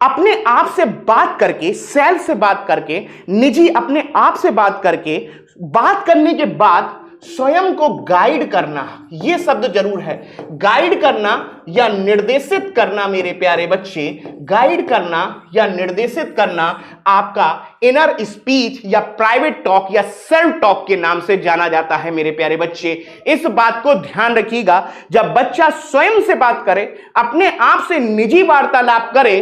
अपने आप से बात करके, सेल्फ से बात करके, निजी अपने आप से बात करके, बात करने के बाद स्वयं को गाइड करना, यह शब्द जरूर है, गाइड करना या निर्देशित करना मेरे प्यारे बच्चे, गाइड करना या निर्देशित करना आपका इनर स्पीच या प्राइवेट टॉक या सेल्फ टॉक के नाम से जाना जाता है मेरे प्यारे बच्चे। इस बात को ध्यान रखिएगा, जब बच्चा स्वयं से बात करे, अपने आप से निजी वार्तालाप करे,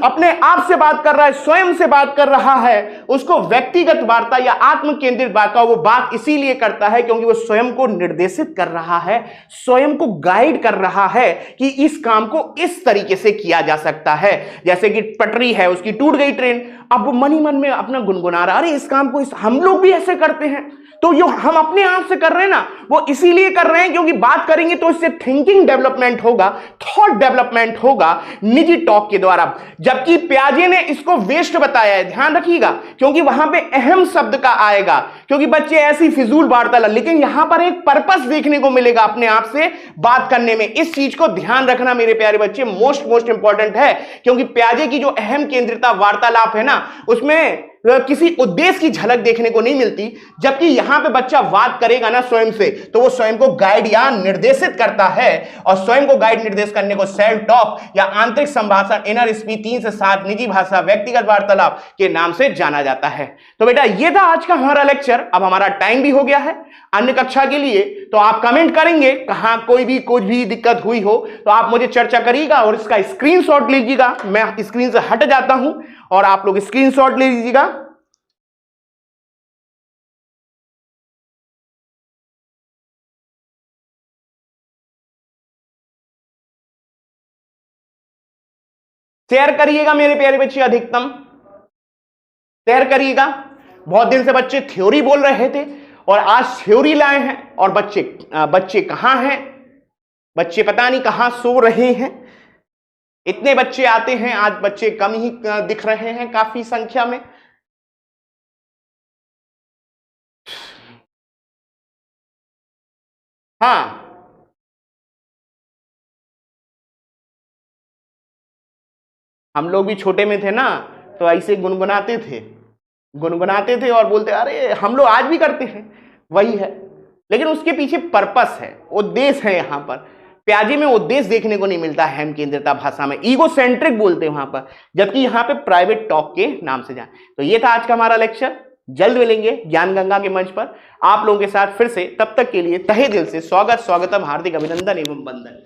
अपने आप से बात कर रहा है, स्वयं से बात कर रहा है, उसको व्यक्तिगत वार्ता या आत्म केंद्रित वार्ता वो बात इसीलिए करता है क्योंकि वो स्वयं को निर्देशित कर रहा है, स्वयं को गाइड कर रहा है कि इस काम को इस तरीके से किया जा सकता है। जैसे कि पटरी है, उसकी टूट गई ट्रेन, अब वो मन ही मन में अपना गुनगुना रहा, अरे इस काम को हम लोग भी ऐसे करते हैं। तो जो हम अपने आप से कर रहे हैं ना, वो इसीलिए कर रहे हैं क्योंकि बात करेंगे तो इससे थिंकिंग डेवलपमेंट होगा, थॉट डेवलपमेंट होगा निजी टॉक के द्वारा। जबकि पियाजे ने इसको वेस्ट बताया है, ध्यान रखिएगा, क्योंकि वहां पे अहम शब्द का आएगा, क्योंकि बच्चे ऐसी फिजूल वार्तालाप, लेकिन यहां पर एक पर्पस देखने को मिलेगा अपने आप से बात करने में। इस चीज को ध्यान रखना मेरे प्यारे बच्चे, मोस्ट इंपॉर्टेंट है, क्योंकि पियाजे की जो अहम केंद्रिता वार्तालाप है ना, उसमें किसी उद्देश्य की झलक देखने को नहीं मिलती, जबकि यहां पे बच्चा बात करेगा ना स्वयं से, तो वो स्वयं को गाइड या निर्देशित करता है, और स्वयं को गाइड निर्देश करने को सेल्फ टॉक या आंतरिक संभाषण, इनर स्पीच, 3 से 7, निजी भाषा, व्यक्तिगत वार्तालाप के नाम से जाना जाता है। तो बेटा ये था आज का हमारा लेक्चर। अब हमारा टाइम भी हो गया है अन्य कक्षा के लिए, तो आप कमेंट करेंगे कहां कोई भी दिक्कत हुई हो तो आप मुझे चर्चा करिएगा और इसका स्क्रीनशॉट लीजिएगा। मैं स्क्रीन से हट जाता हूं और आप लोग स्क्रीनशॉट ले लीजिएगा। शेयर करिएगा मेरे प्यारे बच्चे, अधिकतम शेयर करिएगा। बहुत दिन से बच्चे थ्योरी बोल रहे थे और आज थ्योरी लाए हैं, और बच्चे कहां हैं? बच्चे पता नहीं कहां सो रहे हैं। इतने बच्चे आते हैं, आज बच्चे कम ही दिख रहे हैं काफी संख्या में। हाँ, हम लोग भी छोटे में थे ना, तो ऐसे गुनगुनाते थे और बोलते अरे हम लोग आज भी करते हैं, वही है। लेकिन उसके पीछे पर्पस है, उद्देश्य है। यहां पर प्याजे में उद्देश्य देखने को नहीं मिलता है, हम केंद्रिता भाषा में ईगो सेंट्रिक बोलते हैं वहां पर, जबकि यहां पे प्राइवेट टॉक के नाम से जाए। तो ये था आज का हमारा लेक्चर। जल्द मिलेंगे ज्ञान गंगा के मंच पर आप लोगों के साथ फिर से। तब तक के लिए तहे दिल से स्वागतम, हार्दिक अभिनंदन एवं वंदन।